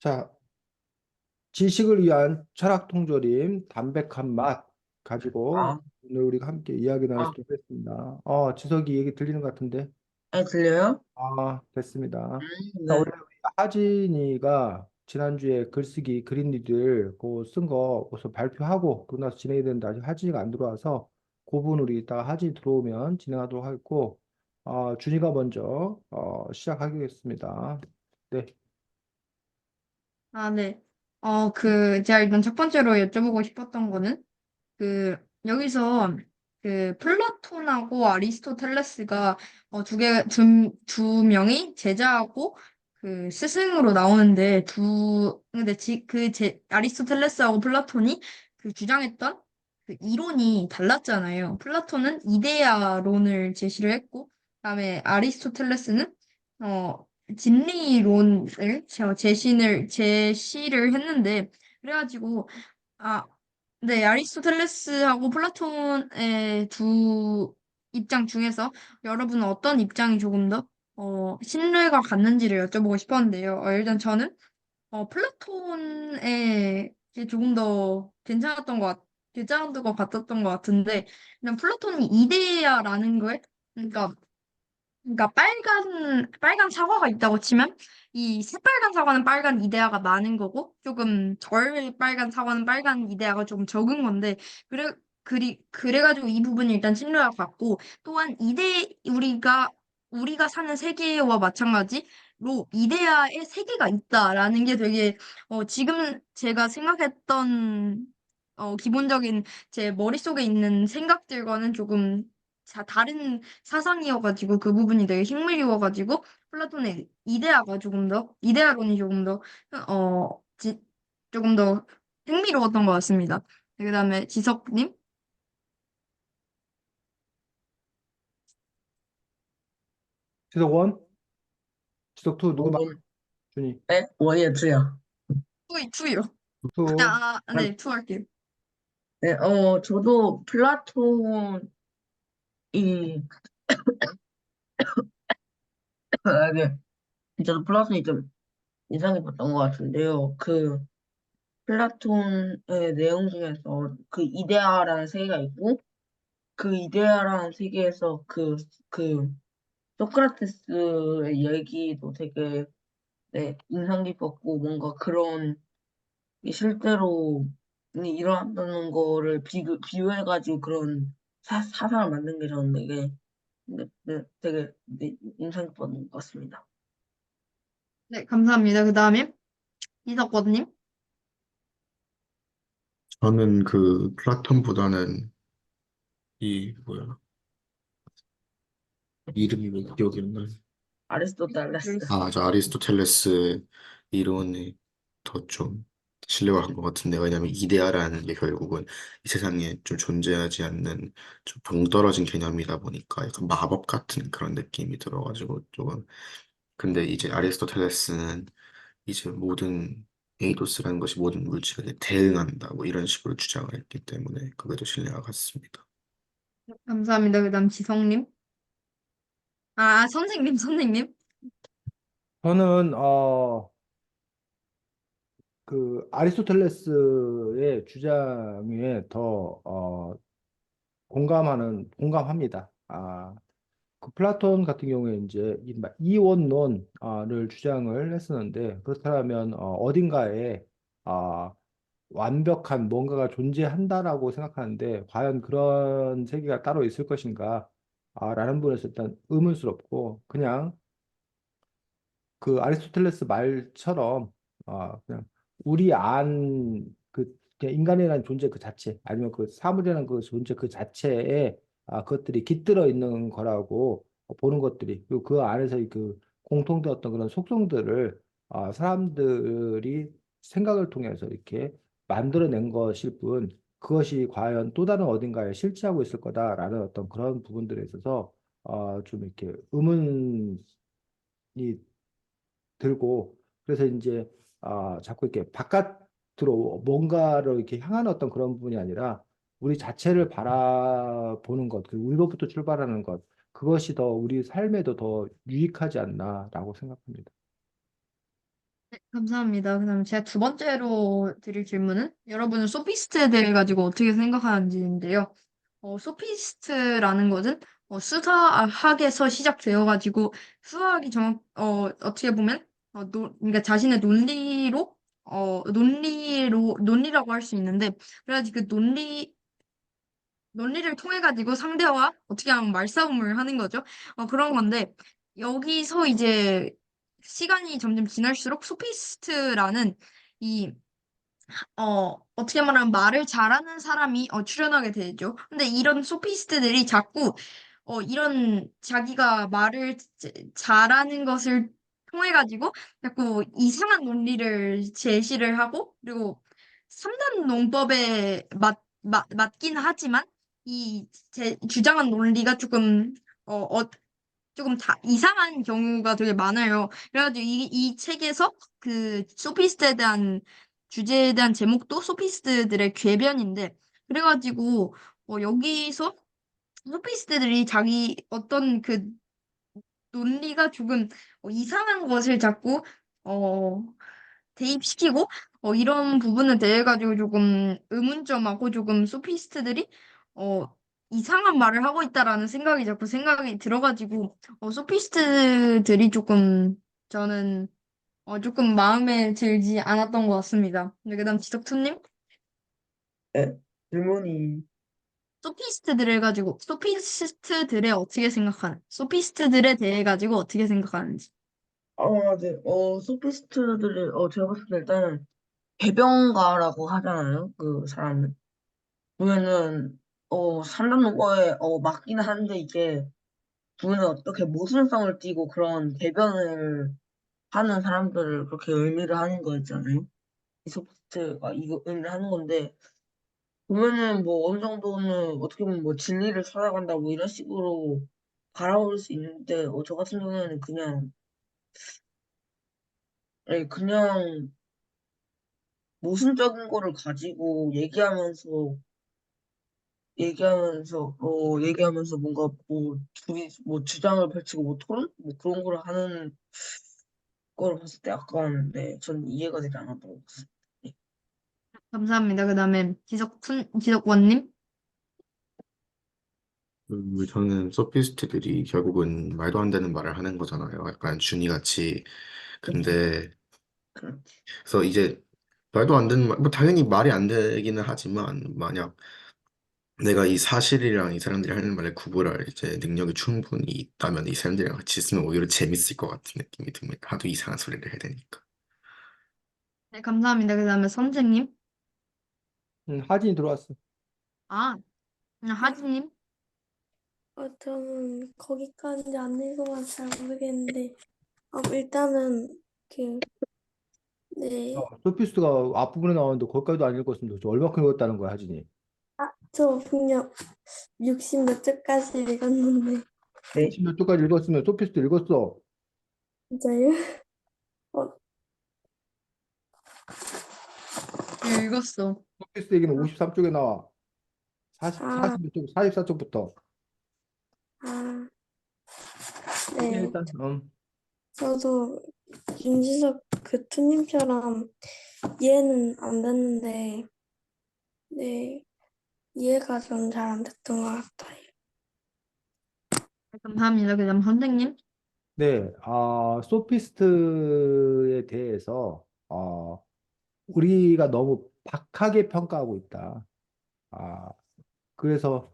자, 지식을 위한 철학 통조림, 담백한 맛 가지고 아, 오늘 우리가 함께 이야기 아, 나누도록 하겠습니다. 지석이 얘기 들리는 것 같은데? 들려요? 됐습니다. 자, 원래 네. 우리 하진이가 지난주에 글쓰기 그린리들 그거 쓴 거 벌써 발표하고 그러고 나서 진행이 되는데 아직 하진이가 안 들어와서 그 부분 우리 이따 하진이 들어오면 진행하도록 하겠고, 준이가 먼저 시작하겠습니다. 네. 아, 네. 제가 일단 첫 번째로 여쭤보고 싶었던 거는, 그, 여기서, 플라톤하고 아리스토텔레스가, 두 명이 제자하고, 스승으로 나오는데, 아리스토텔레스하고 플라톤이 주장했던 이론이 달랐잖아요. 플라톤은 이데아론을 제시를 했고, 그다음에 아리스토텔레스는, 어, 진리론을 제시를 했는데, 그래가지고, 아, 네, 아리스토텔레스하고 플라톤의 두 입장 중에서 여러분은 어떤 입장이 조금 더, 신뢰가 갔는지를 여쭤보고 싶었는데요. 일단 저는, 플라톤의 게 조금 더 괜찮았던 것 같았던 것 같은데, 그냥 플라톤이 이데아라는 거에, 그러니까 빨간 사과가 있다고 치면, 이 새빨간 사과는 빨간 이데아가 많은 거고, 조금 덜 빨간 사과는 빨간 이데아가 조금 적은 건데, 그래가지고 이 부분이 일단 신뢰가 갔고, 또한 우리가 사는 세계와 마찬가지로 이데아의 세계가 있다라는 게 되게, 지금 제가 생각했던, 기본적인 제 머릿속에 있는 생각들과는 조금 다른 사상이어가지고 그 부분이 되게 흥미로워가지고 플라톤의 이데아론이 어, 지, 조금 더 흥미로웠던 것 같습니다. 그 다음에 지석님, 지석 원, 지석 투 누구 말? 원, 준이. 我也这样. 투요. 투. 네, 투 할게요. 네, 저도 플라톤이, 네, 저도 플라톤이 좀 인상 깊었던 것 같은데요. 플라톤의 내용 중에서 그 이데아라는 세계가 있고, 그 이데아라는 세계에서 소크라테스의 얘기도 되게, 네, 인상 깊었고, 뭔가 그런 게 실제로 일어난다는 거를 비유해가지고 그런 사상을 만든 게 저는 되게 인상 깊었던 것 같습니다. 네, 감사합니다. 그 다음에 이석권님. 저는 그 플라톤보다는 이 뭐야 이름이 왜 기억이 안 나요? 아리스토텔레스. 저 아리스토텔레스 이론이 더 좀 신뢰가 간 것 같은데 왜냐면 이데아라는 게 결국은 이 세상에 좀 존재하지 않는 좀 동떨어진 개념이다 보니까 약간 마법 같은 그런 느낌이 들어가지고 조금 근데 이제 아리스토텔레스는 이제 모든 에이도스라는 것이 모든 물질에 대응한다 뭐 이런 식으로 주장을 했기 때문에 그게 더 신뢰가 갔습니다. 감사합니다. 그 다음 지성님. 선생님. 저는 그 아리스토텔레스의 주장에 더 공감합니다. 그 플라톤 같은 경우에 이제 이원론을 주장을 했었는데 그렇다면 어딘가에 아, 완벽한 뭔가가 존재한다라고 생각하는데 과연 그런 세계가 따로 있을 것인가? 라는 부분에서 일단 의문스럽고 그냥 그 아리스토텔레스 말처럼 그냥 우리 그냥 인간이라는 존재 그 자체 아니면 그 사물이라는 그 존재 그 자체에 그것들이 깃들어 있는 거라고 보는 것들이 그리고 그 안에서 그 공통된 어떤 그런 속성들을 사람들이 생각을 통해서 이렇게 만들어낸 것일 뿐 그것이 과연 또 다른 어딘가에 실체하고 있을 거다라는 어떤 그런 부분들에 있어서 좀 이렇게 의문이 들고 그래서 이제 자꾸 이렇게 바깥으로 뭔가를 이렇게 향하는 어떤 그런 부분이 아니라 우리 자체를 바라보는 것, 그리고 우리로부터 출발하는 것, 그것이 더 우리 삶에도 더 유익하지 않나라고 생각합니다. 감사합니다. 그다음에 제가 두 번째로 드릴 질문은 여러분은 소피스트에 대해 가지고 어떻게 생각하는지인데요. 소피스트라는 것은 수사학에서 시작되어 가지고 수학이 어떻게 보면 그러니까 자신의 논리라고 할 수 있는데 그래가지고 그 논리를 통해 가지고 상대와 어떻게 하면 말싸움을 하는 거죠. 그런 건데 여기서 이제 시간이 점점 지날수록 소피스트라는 이 어떻게 말하면 말을 잘하는 사람이 출연하게 되죠. 근데 이런 소피스트들이 자꾸 이런 자기가 말을 잘하는 것을 통해 가지고 자꾸 이상한 논리를 제시를 하고 그리고 3단 논법에 맞긴 하지만 이 주장한 논리가 조금 다 이상한 경우가 되게 많아요. 그래가지고 이 책에서 그 소피스트에 대한 주제에 대한 제목도 소피스트들의 궤변인데 그래가지고 여기서 소피스트들이 자기 어떤 그 논리가 조금 이상한 것을 자꾸 어, 대입시키고 이런 부분에 대해 가지고 조금 의문점하고 조금 소피스트들이 어, 이상한 말을 하고 있다라는 생각이 자꾸 생각이 들어가지고 소피스트들이 조금 저는 조금 마음에 들지 않았던 것 같습니다. 네, 그다음 지석투님 네, 질문이 소피스트들에 대해 가지고 어떻게 생각하는지. 네, 소피스트들이 제가 봤을 때 일단은 개병가라고 하잖아요. 그 사람은 보면은 산다는 거에 맞긴 한데 이게 보면은 어떻게 모순성을 띠고 그런 개변을 하는 사람들을 그렇게 의미를 하는 거였잖아요. 이 소피스트가 이거 의미를 하는 건데 보면은 뭐 어느 정도는 어떻게 보면 뭐 진리를 찾아간다 뭐 이런 식으로 바라볼 수 있는데 저 같은 경우에는 그냥 그냥 모순적인 거를 가지고 얘기하면서 뭔가 뭐 둘이 뭐 주장을 펼치고 뭐 토론 뭐 그런 걸 하는 걸 봤을 때 약간 전 이해가 되지 않았던 것 같습니다. 네. 감사합니다. 그다음에 지석원님. 저는 소피스트들이 결국은 말도 안 되는 말을 하는 거잖아요. 약간 준이같이. 그렇죠. 근데 그렇지. 그래서 이제 말도 안 되는 말, 뭐 당연히 말이 안 되기는 하지만 만약 내가 이 사실이랑 이 사람들이 하는 말을 구분할 이제 능력이 충분히 있다면 이 사람들이랑 같이 있으면 오히려 재밌을 것 같은 느낌이 듭니다. 하도 이상한 소리를 해야 되니까. 네, 감사합니다. 그다음에 선생님. 하진이 들어왔어. 아, 하진님. 저는 거기까지 안 읽어봐서 잘 모르겠는데, 일단은, 그, 네. 소피스트가 앞부분에 나오는데 거기까지도 안 읽었으면 저 얼마큼 읽었다는 거야, 하진이. 저 분명 60 몇 줄까지 읽었는데, 네. 60몇 쪽까지 읽었으면 소피스트 읽었어. 진짜요? 어, 네, 읽었어. 소피스트 얘기는 53쪽에 나와. 40, 아, 40몇 쪽, 44쪽부터. 아, 네. 일단, 저도 김지석 그 투님처럼 이해는 안 됐는데, 네. 이해가 좀 잘 안 됐던 것 같아요. 네, 감사합니다. 그다음 선생님. 네, 소피스트에 대해서, 우리가 너무 박하게 평가하고 있다. 아, 그래서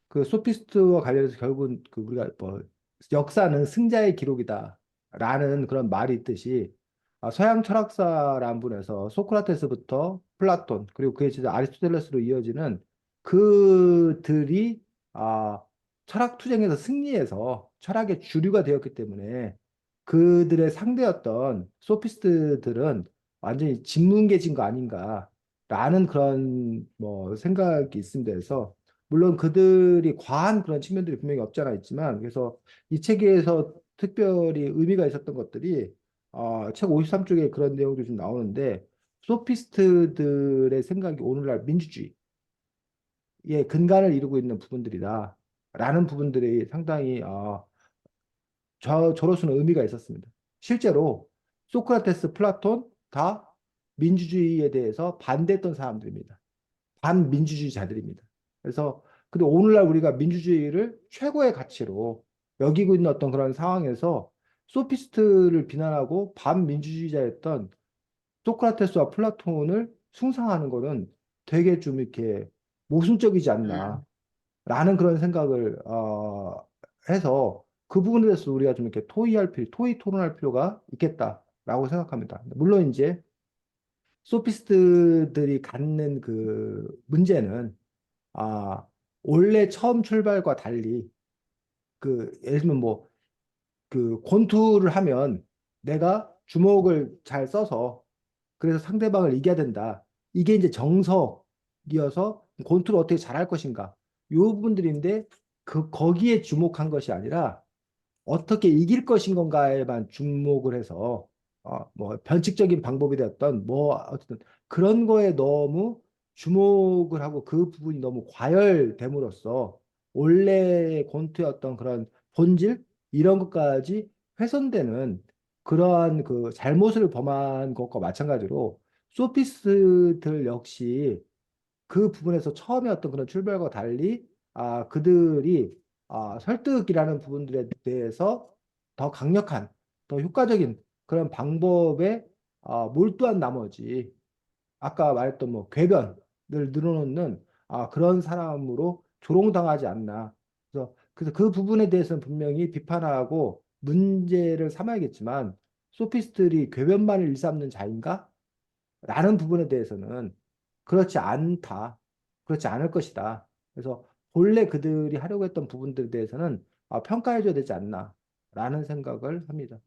그 소피스트와 관련해서 결국은 그 우리가 뭐 역사는 승자의 기록이다라는 그런 말이 있듯이 서양 철학사라는 분에서 소크라테스부터 플라톤 그리고 그에 이제 아리스토텔레스로 이어지는 그들이 철학 투쟁에서 승리해서 철학의 주류가 되었기 때문에 그들의 상대였던 소피스트들은 완전히 진문계진 거 아닌가라는 그런 뭐 생각이 있습니다. 그래서 물론 그들이 과한 그런 측면들이 분명히 없지 않아 있지만 그래서 이 책에서 특별히 의미가 있었던 것들이 책 53쪽에 그런 내용들이 좀 나오는데 소피스트들의 생각이 오늘날 민주주의의 근간을 이루고 있는 부분들이다 라는 부분들이 상당히 저로서는 의미가 있었습니다. 실제로 소크라테스, 플라톤, 다 민주주의에 대해서 반대했던 사람들입니다. 반민주주의자들입니다. 그래서 근데 오늘날 우리가 민주주의를 최고의 가치로 여기고 있는 어떤 그런 상황에서 소피스트를 비난하고 반민주주의자였던 소크라테스와 플라톤을 숭상하는 것은 되게 좀 이렇게 모순적이지 않나. 라는 그런 생각을 해서 그 부분에 대해서 우리가 좀 이렇게 토의 토론할 필요가 있겠다라고 생각합니다. 물론 이제 소피스트들이 갖는 그 문제는 아 원래 처음 출발과 달리 그 예를 들면 뭐 그 권투를 하면 내가 주먹을 잘 써서 그래서 상대방을 이겨야 된다. 이게 이제 정석이어서 권투를 어떻게 잘할 것인가. 이 부분들인데 거기에 주목한 것이 아니라 어떻게 이길 것인 건가에만 주목을 해서 뭐 변칙적인 방법이 되었던 뭐 어쨌든 그런 거에 너무 주목을 하고 그 부분이 너무 과열됨으로써 원래 권투의 어떤 그런 본질 이런 것까지 훼손되는 그러한 그 잘못을 범한 것과 마찬가지로 소피스트들 역시 그 부분에서 처음에 어떤 그런 출발과 달리 그들이 설득이라는 부분들에 대해서 더 강력한, 더 효과적인 그런 방법에 몰두한 나머지 아까 말했던 뭐 궤변을 늘어놓는 그런 사람으로 조롱당하지 않나. 그래서 그 부분에 대해서는 분명히 비판하고 문제를 삼아야겠지만 소피스트들이 궤변만을 일삼는 자인가? 라는 부분에 대해서는 그렇지 않다. 그렇지 않을 것이다. 그래서 본래 그들이 하려고 했던 부분들에 대해서는 평가해줘야 되지 않나. 라는 생각을 합니다.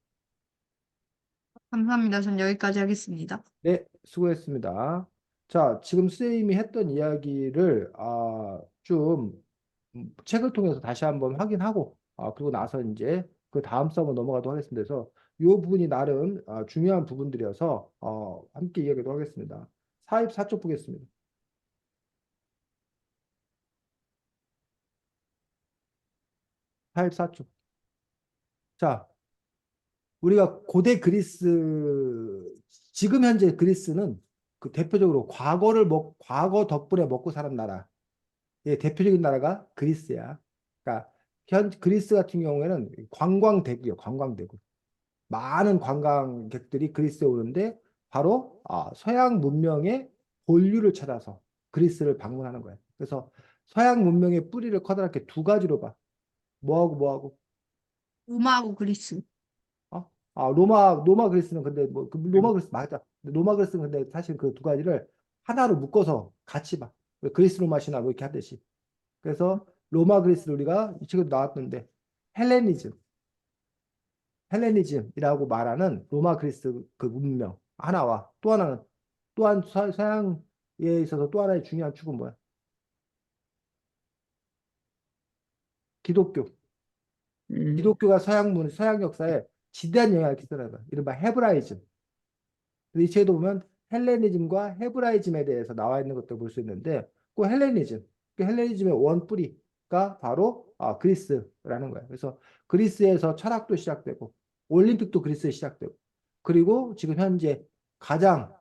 감사합니다. 전 여기까지 하겠습니다. 네, 수고했습니다. 자, 지금 선생님이 했던 이야기를 좀 책을 통해서 다시 한번 확인하고 그리고 나서 이제 그 다음 수업으로 넘어가도록 하겠습니다. 그래서 이 부분이 나름 중요한 부분들이어서 함께 이야기하도록 하겠습니다. 44쪽 보겠습니다. 44쪽. 자, 우리가 고대 그리스 지금 현재 그리스는 그 대표적으로 과거 덕분에 먹고 사는 나라. 예, 대표적인 나라가 그리스야. 그러니까 현 그리스 같은 경우에는 관광대국이요, 관광대국. 많은 관광객들이 그리스에 오는데 바로 서양 문명의 본류를 찾아서 그리스를 방문하는 거예요. 그래서 서양 문명의 뿌리를 커다랗게 두 가지로 봐. 뭐하고 뭐하고? 로마하고 그리스. 로마 그리스는 근데 뭐 로마 그리스 맞아. 로마 그리스는 근데 사실 그 두 가지를 하나로 묶어서 같이 봐. 그리스 로마 신화 뭐 이렇게 하듯이. 그래서 로마 그리스를 우리가 이 책에도 나왔는데 헬레니즘, 헬레니즘이라고 말하는 로마 그리스 그 문명 하나와 또 하나는 또한 서양에 있어서 또 하나의 중요한 축은 뭐야? 기독교. 기독교가 서양 역사에 지대한 영향을 끼쳤다는 거야. 이른바 헤브라이즘. 이 책에도 보면 헬레니즘과 헤브라이즘에 대해서 나와 있는 것도 볼 수 있는데 그 헬레니즘, 그 헬레니즘의 원뿌리가 바로 그리스라는 거예요. 그래서 그리스에서 철학도 시작되고 올림픽도 그리스에 시작되고 그리고 지금 현재 가장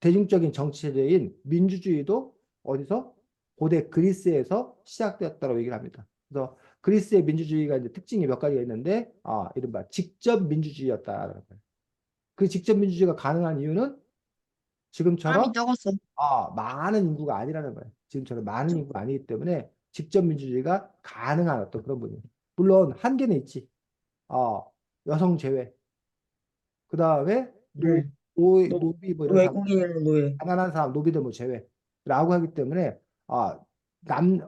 대중적인 정치체제인 민주주의도 어디서 고대 그리스에서 시작되었다고 얘기를 합니다. 그래서 그리스의 민주주의가 이제 특징이 몇 가지가 있는데 이른바 직접 민주주의였다라는 거예요. 그 직접 민주주의가 가능한 이유는 사람이 지금처럼 적었어. 많은 인구가 아니라는 거예요. 지금처럼 많은 인구가 아니기 때문에 직접 민주주의가 가능한 어떤 그런 분이에요. 물론 한계는 있지. 여성 제외. 그 다음에 네. 노비 뭐 이런 사람, 외국인은 노예. 가난한 사람, 노비들 뭐 제외라고 하기 때문에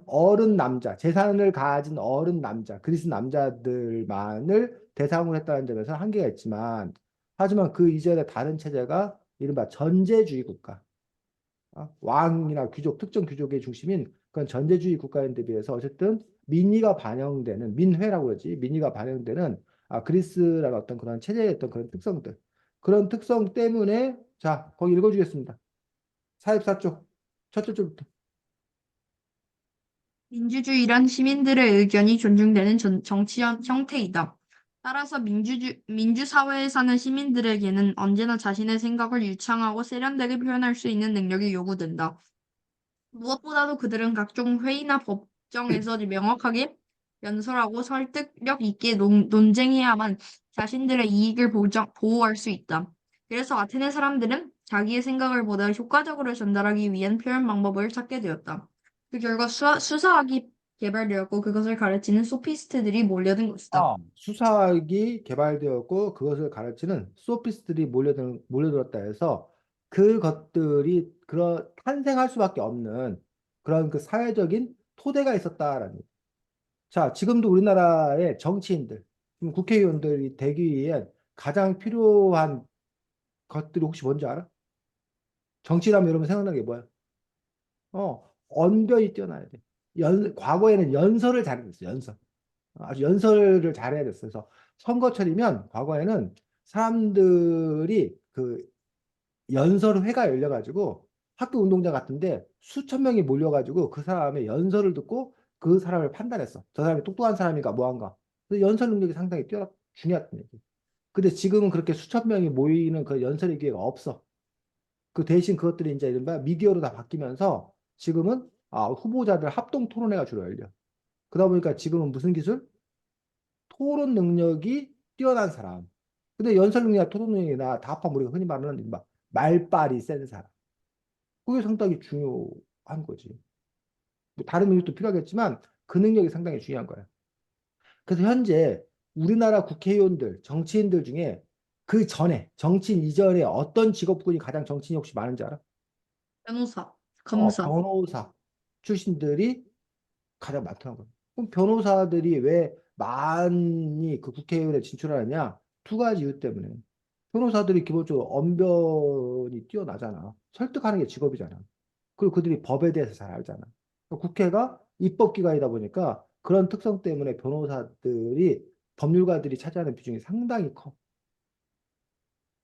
어른 남자, 재산을 가진 어른 남자, 그리스 남자들만을 대상으로 했다는 점에서 한계가 있지만 하지만 그 이전에 다른 체제가 이른바 전제주의 국가, 왕이나 귀족, 특정 귀족의 중심인 그런 전제주의 국가인데 비해서 어쨌든 민의가 반영되는 민회라고 그러지 민의가 반영되는 그리스라는 어떤 그런 체제의 어떤 그런 특성들 그런 특성 때문에 자 거기 읽어주겠습니다. 44쪽 첫째 줄부터 민주주의란 시민들의 의견이 존중되는 정치 형태이다. 따라서 민주사회에 사는 시민들에게는 언제나 자신의 생각을 유창하고 세련되게 표현할 수 있는 능력이 요구된다. 무엇보다도 그들은 각종 회의나 법정에서 명확하게 연설하고 설득력 있게 논쟁해야만 자신들의 이익을 보호할 수 있다. 그래서 아테네 사람들은 자기의 생각을 보다 효과적으로 전달하기 위한 표현 방법을 찾게 되었다. 그 결과 수사학이 개발되었고 그것을 가르치는 소피스트들이 몰려든 것이다. 수사학이 개발되었고 그것을 가르치는 소피스트들이 몰려들었다 해서 그것들이 그런 탄생할 수밖에 없는 그런 그 사회적인 토대가 있었다라는 얘기. 자, 지금도 우리나라의 정치인들, 국회의원들이 되기 위해 가장 필요한 것들이 혹시 뭔지 알아? 정치라면 여러분 생각나는 게 뭐야? 언변이 뛰어나야 돼. 과거에는 연설을 잘해야 됐어, 연설. 아주 연설을 잘해야 됐어. 그래서 선거철이면 과거에는 사람들이 그 연설회가 열려가지고 학교 운동장 같은데 수천 명이 몰려가지고 그 사람의 연설을 듣고 그 사람을 판단했어. 저 사람이 똑똑한 사람인가 뭐한가. 그래서 연설 능력이 상당히 중요했던 얘기. 근데 지금은 그렇게 수천 명이 모이는 그 연설의 기회가 없어. 그 대신 그것들이 이제 이른바 미디어로 다 바뀌면서 지금은 후보자들 합동 토론회가 주로 열려. 그러다 보니까 지금은 무슨 기술? 토론 능력이 뛰어난 사람. 근데 연설 능력이나 토론 능력이나 다 합하면 우리가 흔히 말하는 막 말빨이 센 사람. 그게 상당히 중요한 거지. 뭐 다른 능력도 필요하겠지만 그 능력이 상당히 중요한 거야. 그래서 현재 우리나라 국회의원들, 정치인들 중에 그 전에, 정치인 이전에 어떤 직업군이 가장 정치인이 혹시 많은지 알아? 변호사, 검사. 변호사 출신들이 가장 많더라고요. 그럼 변호사들이 왜 많이 그 국회의원에 진출하느냐? 두 가지 이유 때문에. 변호사들이 기본적으로 언변이 뛰어나잖아. 설득하는 게 직업이잖아. 그리고 그들이 법에 대해서 잘 알잖아. 그러니까 국회가 입법기관이다 보니까 그런 특성 때문에 변호사들이 법률가들이 차지하는 비중이 상당히 커.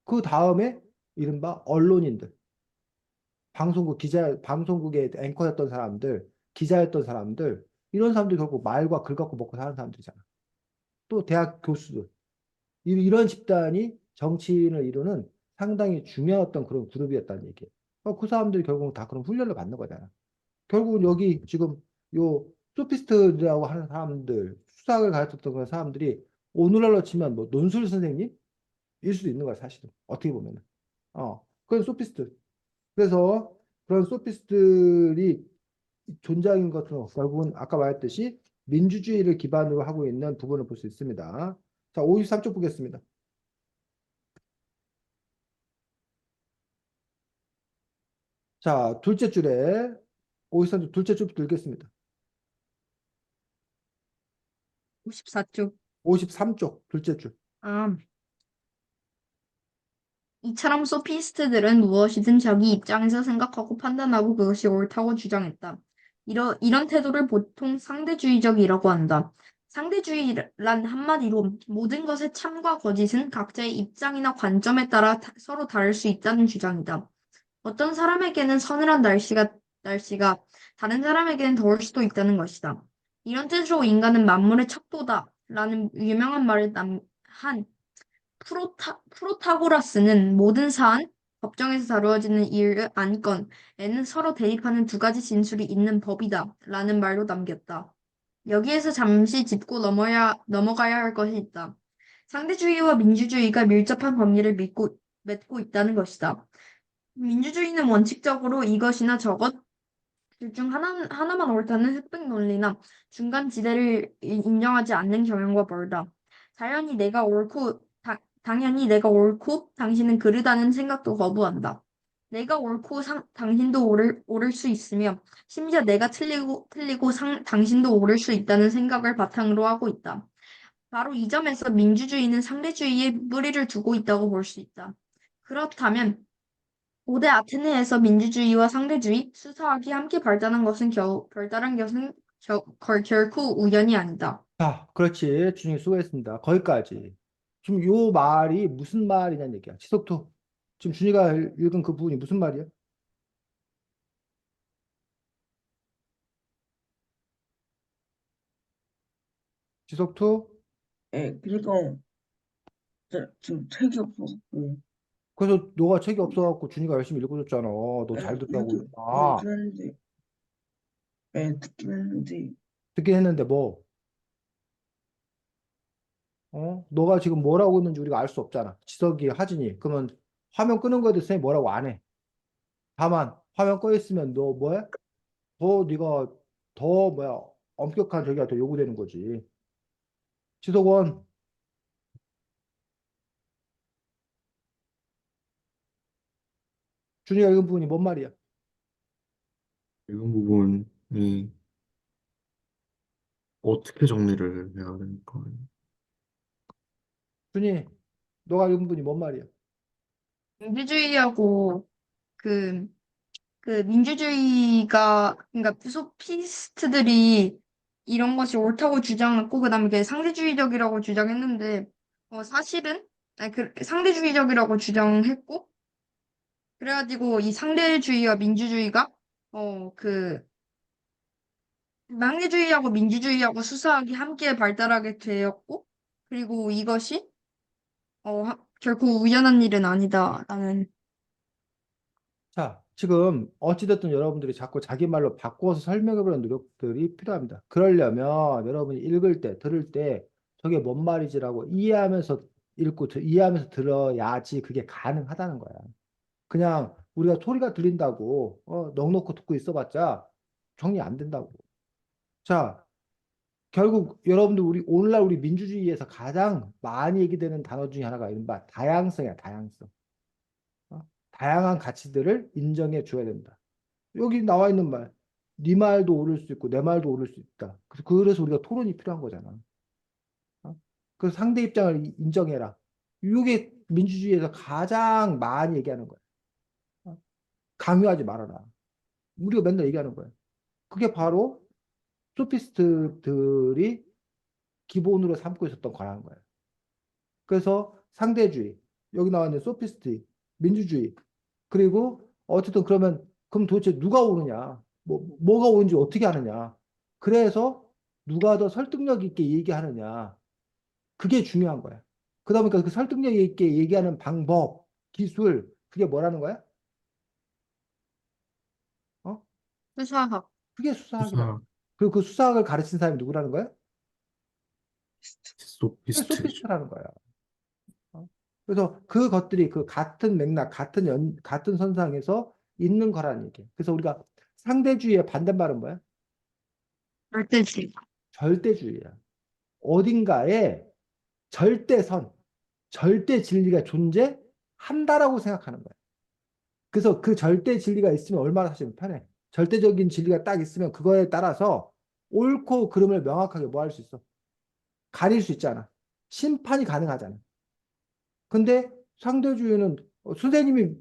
그 다음에 이른바 언론인들, 방송국의 앵커였던 사람들, 기자였던 사람들, 이런 사람들이 결국 말과 글 갖고 먹고 사는 사람들이잖아. 또 대학 교수들. 이런 집단이 정치인을 이루는 상당히 중요한 어떤 그런 그룹이었다는 얘기예요. 그 사람들이 결국은 다 그런 훈련을 받는 거잖아. 결국은 여기 지금 요 소피스트라고 하는 사람들, 수학을 가르쳤던 그런 사람들이 오늘날로 치면 뭐 논술 선생님일 수도 있는 거야, 사실은. 어떻게 보면은. 그건 소피스트. 그래서 그런 소피스트들이 존재하는 것은 결국은 아까 말했듯이 민주주의를 기반으로 하고 있는 부분을 볼 수 있습니다. 자, 53쪽 보겠습니다. 자, 둘째 줄에 53쪽 둘째 줄부터 읽겠습니다. 54쪽. 53쪽 둘째 줄. 아, 이처럼 소피스트들은 무엇이든 자기 입장에서 생각하고 판단하고 그것이 옳다고 주장했다. 이런 태도를 보통 상대주의적이라고 한다. 상대주의란 한마디로 모든 것의 참과 거짓은 각자의 입장이나 관점에 따라 서로 다를 수 있다는 주장이다. 어떤 사람에게는 서늘한 날씨가 다른 사람에게는 더울 수도 있다는 것이다. 이런 뜻으로 인간은 만물의 척도다 라는 유명한 말을 한 프로타고라스는 모든 사안, 법정에서 다루어지는 일, 안건에는 서로 대립하는 두 가지 진술이 있는 법이다 라는 말로 남겼다. 여기에서 잠시 짚고 넘어가야 할 것이 있다. 상대주의와 민주주의가 밀접한 관계를 맺고 있다는 것이다. 민주주의는 원칙적으로 이것이나 저것 둘 중 하나만 옳다는 흑백 논리나 중간 지대를 인정하지 않는 경향과 멀다. 당연히 내가 옳고 당신은 그르다는 생각도 거부한다. 내가 옳고 당신도 옳을 수 있으며 심지어 내가 틀리고 당신도 옳을 수 있다는 생각을 바탕으로 하고 있다. 바로 이 점에서 민주주의는 상대주의에 뿌리를 두고 있다고 볼 수 있다. 그렇다면 고대 아테네에서 민주주의와 상대주의, 수사학이 함께 발달한 것은 결코 우연이 아니다. 자, 그렇지. 준이 수고했습니다. 거기까지. 지금 요 말이 무슨 말이냐는 얘기야. 지속투. 지금 준이가 읽은 그 부분이 무슨 말이야? 지속투? 예, 그러니까 지금 책이 없어갖고. 그래서 너가 책이 없어갖고 준이가 열심히 읽어줬잖아. 너 잘 듣라고. 아, 듣긴 했는데, 예, 듣긴 했는데, 듣긴 했는데 뭐, 너가 지금 뭐라고 했는지 우리가 알 수 없잖아. 지석이, 하진이. 그러면 화면 끄는 거에 대해서 선생님이 뭐라고 안 해. 다만, 화면 꺼 있으면 너 뭐야? 더 네가 더 뭐야? 엄격한 저기가 더 요구되는 거지. 지석원, 준이가 읽은 부분이 뭔 말이야? 이런 부분이 어떻게 정리를 해야 될까? 준이, 너가 읽은 부분이 뭔 말이야? 민주주의하고 그, 그 민주주의가, 그러니까 소피스트들이 이런 것이 옳다고 주장했고, 그다음에 그게 상대주의적이라고 주장했는데, 사실은, 아니, 상대주의적이라고 주장했고, 그래가지고 이 상대주의와 민주주의가, 그, 상대주의하고 민주주의하고 수사학이 함께 발달하게 되었고, 그리고 이것이, 결코 우연한 일은 아니다라는. 자, 지금 어찌됐든 여러분들이 자꾸 자기 말로 바꾸어서 설명해보려는 노력들이 필요합니다. 그러려면 여러분이 읽을 때, 들을 때 저게 뭔 말이지라고 이해하면서 읽고 이해하면서 들어야지 그게 가능하다는 거야. 그냥 우리가 소리가 들린다고 넋놓고 듣고 있어봤자 정리 안 된다고. 자, 결국 여러분들 오늘날 우리 민주주의에서 가장 많이 얘기되는 단어 중에 하나가 이른바 다양성이야, 다양성. 다양한 가치들을 인정해 줘야 된다. 여기 나와 있는 말, 네 말도 옳을 수 있고 내 말도 옳을 수 있다. 그래서 우리가 토론이 필요한 거잖아. 그래서 상대 입장을 인정해라. 이게 민주주의에서 가장 많이 얘기하는 거야. 강요하지 말아라. 우리가 맨날 얘기하는 거야. 그게 바로 소피스트들이 기본으로 삼고 있었던 거라는 거야. 그래서 상대주의, 여기 나와 있는 소피스트, 민주주의, 그리고 어쨌든 그럼 도대체 누가 옳으냐? 뭐가 옳은지 어떻게 하느냐? 그래서 누가 더 설득력 있게 얘기하느냐? 그게 중요한 거야. 그러다 보니까 그 설득력 있게 얘기하는 방법, 기술, 그게 뭐라는 거야? 어? 수사학. 그게 수사학이라는 거야. 수사, 그리고 그 수사학을 가르친 사람이 누구라는 거야? 그게 소피스트죠. 소피스트라는 거야. 그래서 그것들이 그 같은 맥락, 같은 선상에서 있는 거라는 얘기예요. 그래서 우리가 상대주의의 반대말은 뭐야? 절대지. 절대주의야. 어딘가에 절대선, 절대 진리가 존재한다라고 생각하는 거야. 그래서 그 절대 진리가 있으면 얼마나 사실 편해. 절대적인 진리가 딱 있으면 그거에 따라서 옳고 그름을 명확하게 뭐 할 수 있어? 가릴 수 있잖아. 심판이 가능하잖아. 근데 상대주의는 선생님이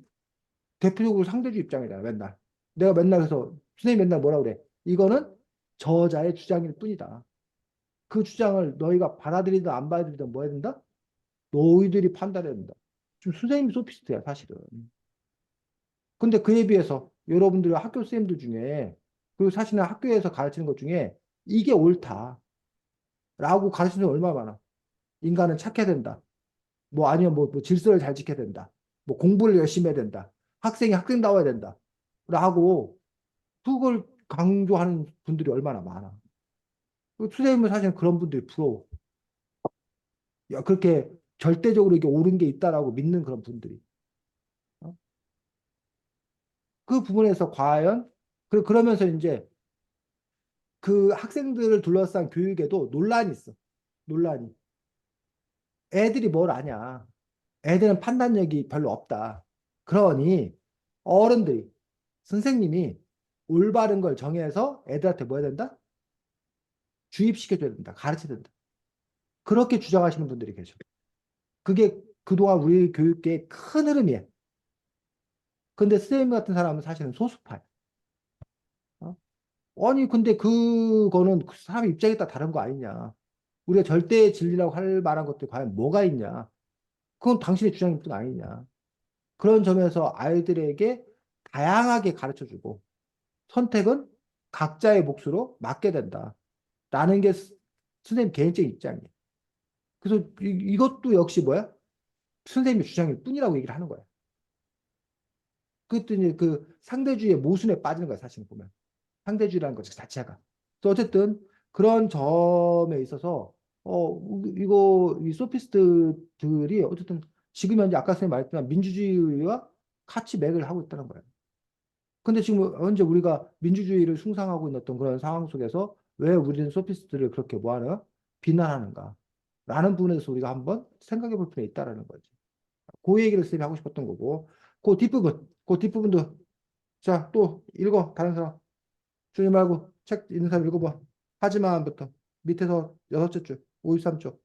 대표적으로 상대주의 입장이잖아, 맨날. 내가 맨날 그래서 선생님이 맨날 뭐라 그래? 이거는 저자의 주장일 뿐이다. 그 주장을 너희가 받아들이든 안 받아들이든 뭐 해야 된다? 너희들이 판단해야 된다. 지금 선생님이 소피스트야, 사실은. 근데 그에 비해서 여러분들 학교 선생님들 중에 그리고 사실은 학교에서 가르치는 것 중에 이게 옳다라고 가르치는 게 얼마나 많아. 인간은 착해야 된다. 뭐 아니면 뭐 질서를 잘 지켜야 된다. 뭐 공부를 열심히 해야 된다. 학생이 학생다워야 된다. 라고 그걸 강조하는 분들이 얼마나 많아. 선생님은 사실 그런 분들이 부러워. 야, 그렇게 절대적으로 이게 옳은 게 있다라고 믿는 그런 분들이. 어? 그 부분에서 과연, 그러면서 이제 그 학생들을 둘러싼 교육에도 논란이 있어. 논란이. 애들이 뭘 아냐. 애들은 판단력이 별로 없다. 그러니 어른들이, 선생님이 올바른 걸 정해서 애들한테 뭐 해야 된다? 주입시켜줘야 된다. 가르쳐야 된다. 그렇게 주장하시는 분들이 계셔. 그게 그동안 우리 교육계의 큰 흐름이에요. 근데 선생님 같은 사람은 사실은 소수파예요. 어? 아니, 근데 그거는 그 사람 입장에 따라 다른 거 아니냐. 우리가 절대 진리라고 할 만한 것들이 과연 뭐가 있냐. 그건 당신의 주장일 뿐 아니냐. 그런 점에서 아이들에게 다양하게 가르쳐주고 선택은 각자의 몫으로 맡게 된다. 라는 게 선생님 개인적인 입장이에요. 그래서 이것도 역시 뭐야? 선생님의 주장일 뿐이라고 얘기를 하는 거야. 그랬더니 그 상대주의의 모순에 빠지는 거야, 사실 보면. 상대주의라는 것 자체가. 또 어쨌든 그런 점에 있어서 이거 이 소피스트들이 어쨌든 지금 현재 아까 선생님 말했지만 민주주의와 같이 맥을 하고 있다는 거예요. 근데 지금 현재 우리가 민주주의를 숭상하고 있는 어떤 그런 상황 속에서 왜 우리는 소피스트를 그렇게 뭐하나 비난하는가? 라는 부분에 대해서 우리가 한번 생각해 볼 필요가 있다라는 거지. 그 얘기를 쌤이 하고 싶었던 거고, 그 뒷부분도 자, 또 읽어. 다른 사람. 주지 말고 책 있는 사람 읽어봐. 하지만부터 밑에서 여섯째 줄, 53쪽.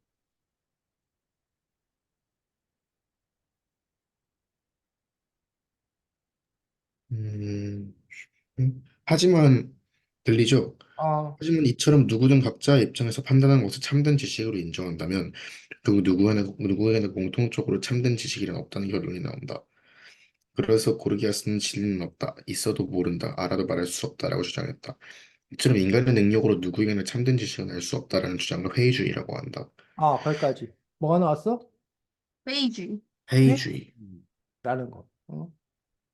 음, 하지만 들리죠? 아, 하지만 이처럼 누구든 각자의 입장에서 판단하는 것을 참된 지식으로 인정한다면 누구에게나 공통적으로 참된 지식이란 없다는 결론이 나온다. 그래서 고르기아스는 진리는 없다. 있어도 모른다. 알아도 말할 수 없다라고 주장했다. 이처럼 인간의 능력으로 누구에게나 참된 지식은 알 수 없다라는 주장을 회의주의라고 한다. 거기까지. 뭐가 나왔어? 페이지. 회의주의. 회의라는 거.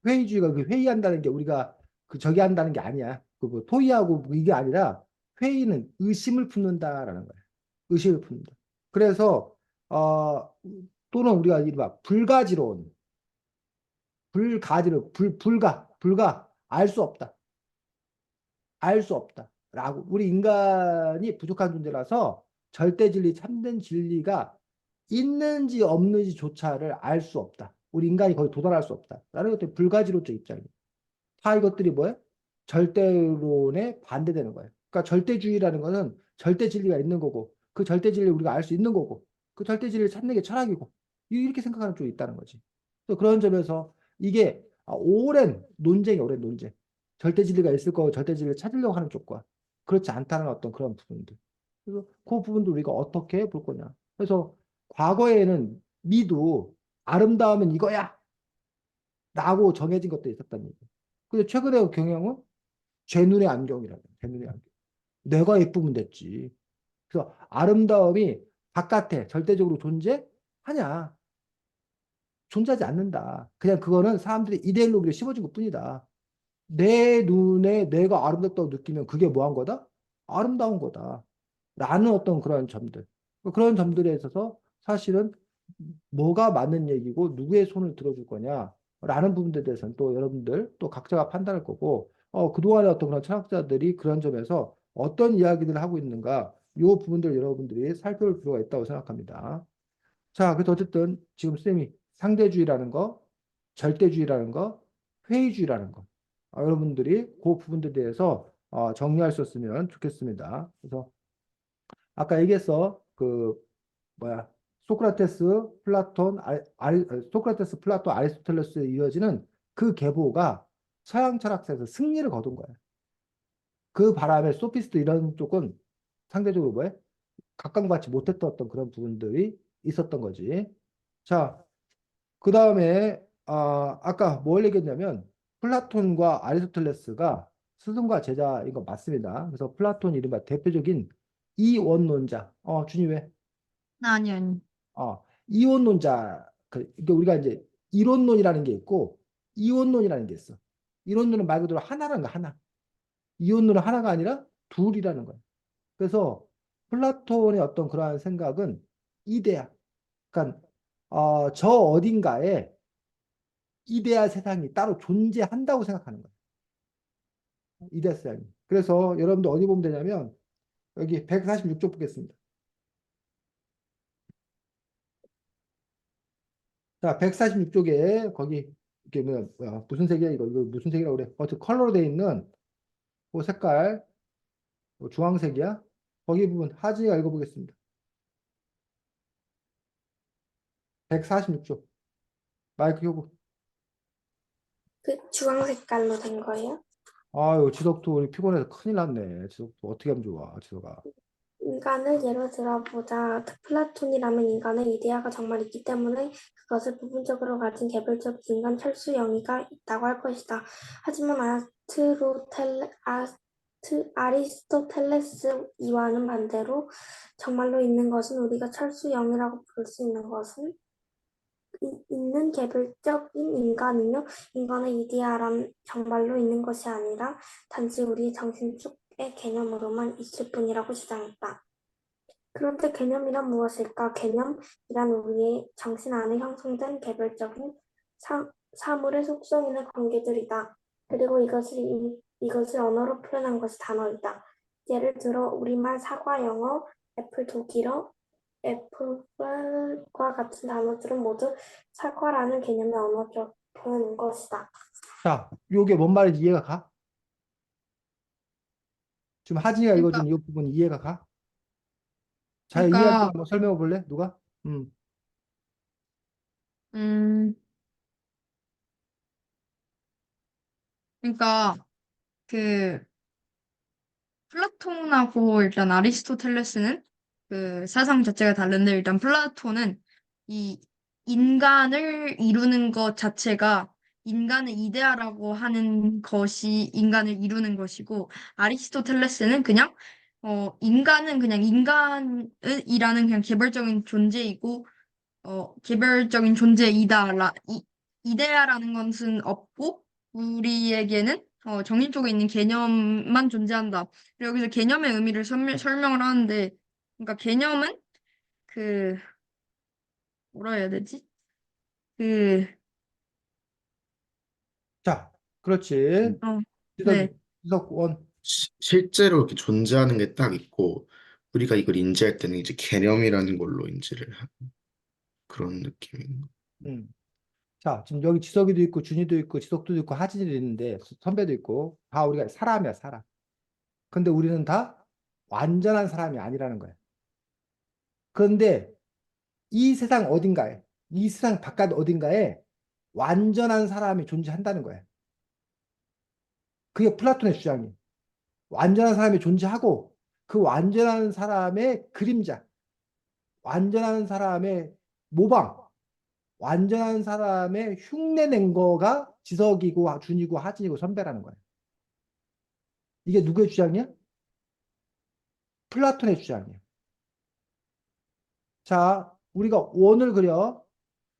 회의주의가 그 회의한다는 게 우리가 그 저기 한다는 게 아니야. 그뭐 토의하고 뭐 이게 아니라 회의는 의심을 품는다라는 거야. 의심을 품는다. 그래서 또는 우리가 이른바 불가지론, 불가 알 수 없다. 알 수 없다. 라고. 우리 인간이 부족한 존재라서 절대 진리, 참된 진리가 있는지 없는지조차를 알 수 없다. 우리 인간이 거기 도달할 수 없다. 라는 것들이 불가지론적 입장이에요. 다 이것들이 뭐예요? 절대론에 반대되는 거예요. 그러니까 절대주의라는 것은 절대 진리가 있는 거고, 그 절대 진리를 우리가 알 수 있는 거고, 그 절대 진리를 찾는 게 철학이고, 이렇게 생각하는 쪽이 있다는 거지. 또 그런 점에서 이게 오랜 논쟁. 절대 진리가 있을 거고, 절대 진리를 찾으려고 하는 쪽과, 그렇지 않다는 어떤 그런 부분들. 그래서 그 부분도 우리가 어떻게 볼 거냐. 그래서 과거에는 미도 아름다우면 이거야! 라고 정해진 것도 있었단 얘기예요. 근데 최근의 경향은 제 눈의 안경이라고. 제 눈의 안경. 내가 예쁘면 됐지. 그래서 아름다움이 바깥에 절대적으로 존재하냐? 존재하지 않는다. 그냥 그거는 사람들이 이데올로기를 심어준 것뿐이다. 내 눈에 내가 아름답다고 느끼면 그게 뭐 한 거다? 아름다운 거다. 라는 어떤 그런 점들. 그런 점들에 있어서 사실은 뭐가 맞는 얘기고 누구의 손을 들어줄 거냐 라는 부분들에 대해서는 또 여러분들 또 각자가 판단할 거고 그동안의 어떤 그런 철학자들이 그런 점에서 어떤 이야기들을 하고 있는가 이 부분들 여러분들이 살펴볼 필요가 있다고 생각합니다. 자, 그래서 어쨌든 지금 쌤이 상대주의라는 거, 절대주의라는 거, 회의주의라는 거 여러분들이 그 부분들에 대해서 정리할 수 있으면 좋겠습니다. 그래서 아까 얘기했어 그 뭐야 소크라테스, 플라톤, 아리스토텔레스에 이어지는 그 계보가 서양 철학사에서 승리를 거둔 거야. 그 바람에 소피스트 이런 쪽은 상대적으로 뭐야? 각광받지 못했던 어떤 그런 부분들이 있었던 거지. 자, 그 다음에 아까 뭘 얘기했냐면 플라톤과 아리스토텔레스가 스승과 제자인 거 맞습니다. 그래서 플라톤 이른바 대표적인 이원론자. 준이 왜? 아니, 아니. 이원론자, 그러니까 우리가 이제 이론론이라는 게 있고 이원론이라는 게 있어. 이론론은 말 그대로 하나라는 거야, 하나. 이원론은 하나가 아니라 둘이라는 거야. 그래서 플라톤의 어떤 그러한 생각은 이데아, 그러니까 저 어딘가에 이데아 세상이 따로 존재한다고 생각하는 거야. 이데아 세상이. 그래서 여러분들 어디 보면 되냐면 여기 146쪽 보겠습니다. 자, 146쪽에 거기 이게 뭐야, 무슨 색이야 이거 무슨 색이라고 그래? 컬러로 돼 있는 그 색깔 주황색이야? 거기 부분 하진이가 읽어보겠습니다. 146쪽 마이크 켜고. 그 주황 색깔로 된 거예요? 아유 지덕도 우리 피곤해서 큰일 났네. 지덕도 어떻게 하면 좋아, 지덕아. 인간을 예로 들어보자. 플라톤이라면 인간의 이데아가 정말 있기 때문에 그것을 부분적으로 가진 개별적 인간 철수 영이가 있다고 할 것이다. 하지만 아리스토텔레스 이와는 반대로 정말로 있는 것은 우리가 철수 영이라고 부를 수 있는 것은 있는 개별적인 인간이며 인간의 이데아란 정말로 있는 것이 아니라 단지 우리 정신축의 개념으로만 있을 뿐이라고 주장했다. 그런데 개념이란 무엇일까? 개념이란 우리의 정신 안에 형성된 개별적인 사물의 속성이나 관계들이다. 그리고 이것을 언어로 표현한 것이 단어이다. 예를 들어 우리말 사과 영어, 애플 독일어, 애플과 같은 단어들은 모두 사과라는 개념의 언어적 표현인 것이다. 자, 요게 뭔 말인지 이해가 가? 지금 하진이가 그러니까, 읽어준 이 부분 이해가 가? 잘 이해할 때 그러니까, 한번 설명해 볼래? 누가? 음, 그러니까, 그, 플라톤하고 일단 아리스토텔레스는 그 사상 자체가 다른데 일단 플라톤은 이 인간을 이루는 것 자체가 인간의 이데아라고 하는 것이 인간을 이루는 것이고 아리스토텔레스는 그냥 인간은 그냥 인간이라는 그냥 개별적인 존재이고 개별적인 존재이다. 이데아라는 것은 없고, 우리에게는 정신 쪽에 있는 개념만 존재한다. 그리고 여기서 개념의 의미를 설명을 하는데, 그러니까 개념은 그, 뭐라 해야 되지? 그, 자, 그렇지. 어, 지석, 네. 지석원. 실제로 이렇게 존재하는 게 딱 있고 우리가 이걸 인지할 때는 이제 개념이라는 걸로 인지를 하는 그런 느낌인 거. 음. 자, 지금 여기 지석이도 있고, 준이도 있고, 지석도 있고, 하진이도 있는데, 선배도 있고, 다 우리가 사람이야, 사람. 근데 우리는 다 완전한 사람이 아니라는 거야. 그런데 이 세상 어딘가에, 이 세상 바깥 어딘가에 완전한 사람이 존재한다는 거야. 그게 플라톤의 주장이에요. 완전한 사람이 존재하고, 그 완전한 사람의 그림자, 완전한 사람의 모방, 완전한 사람의 흉내 낸 거가 지석이고, 준이고, 하진이고, 선배라는 거야. 이게 누구의 주장이야? 플라톤의 주장이야. 자, 우리가 원을 그려.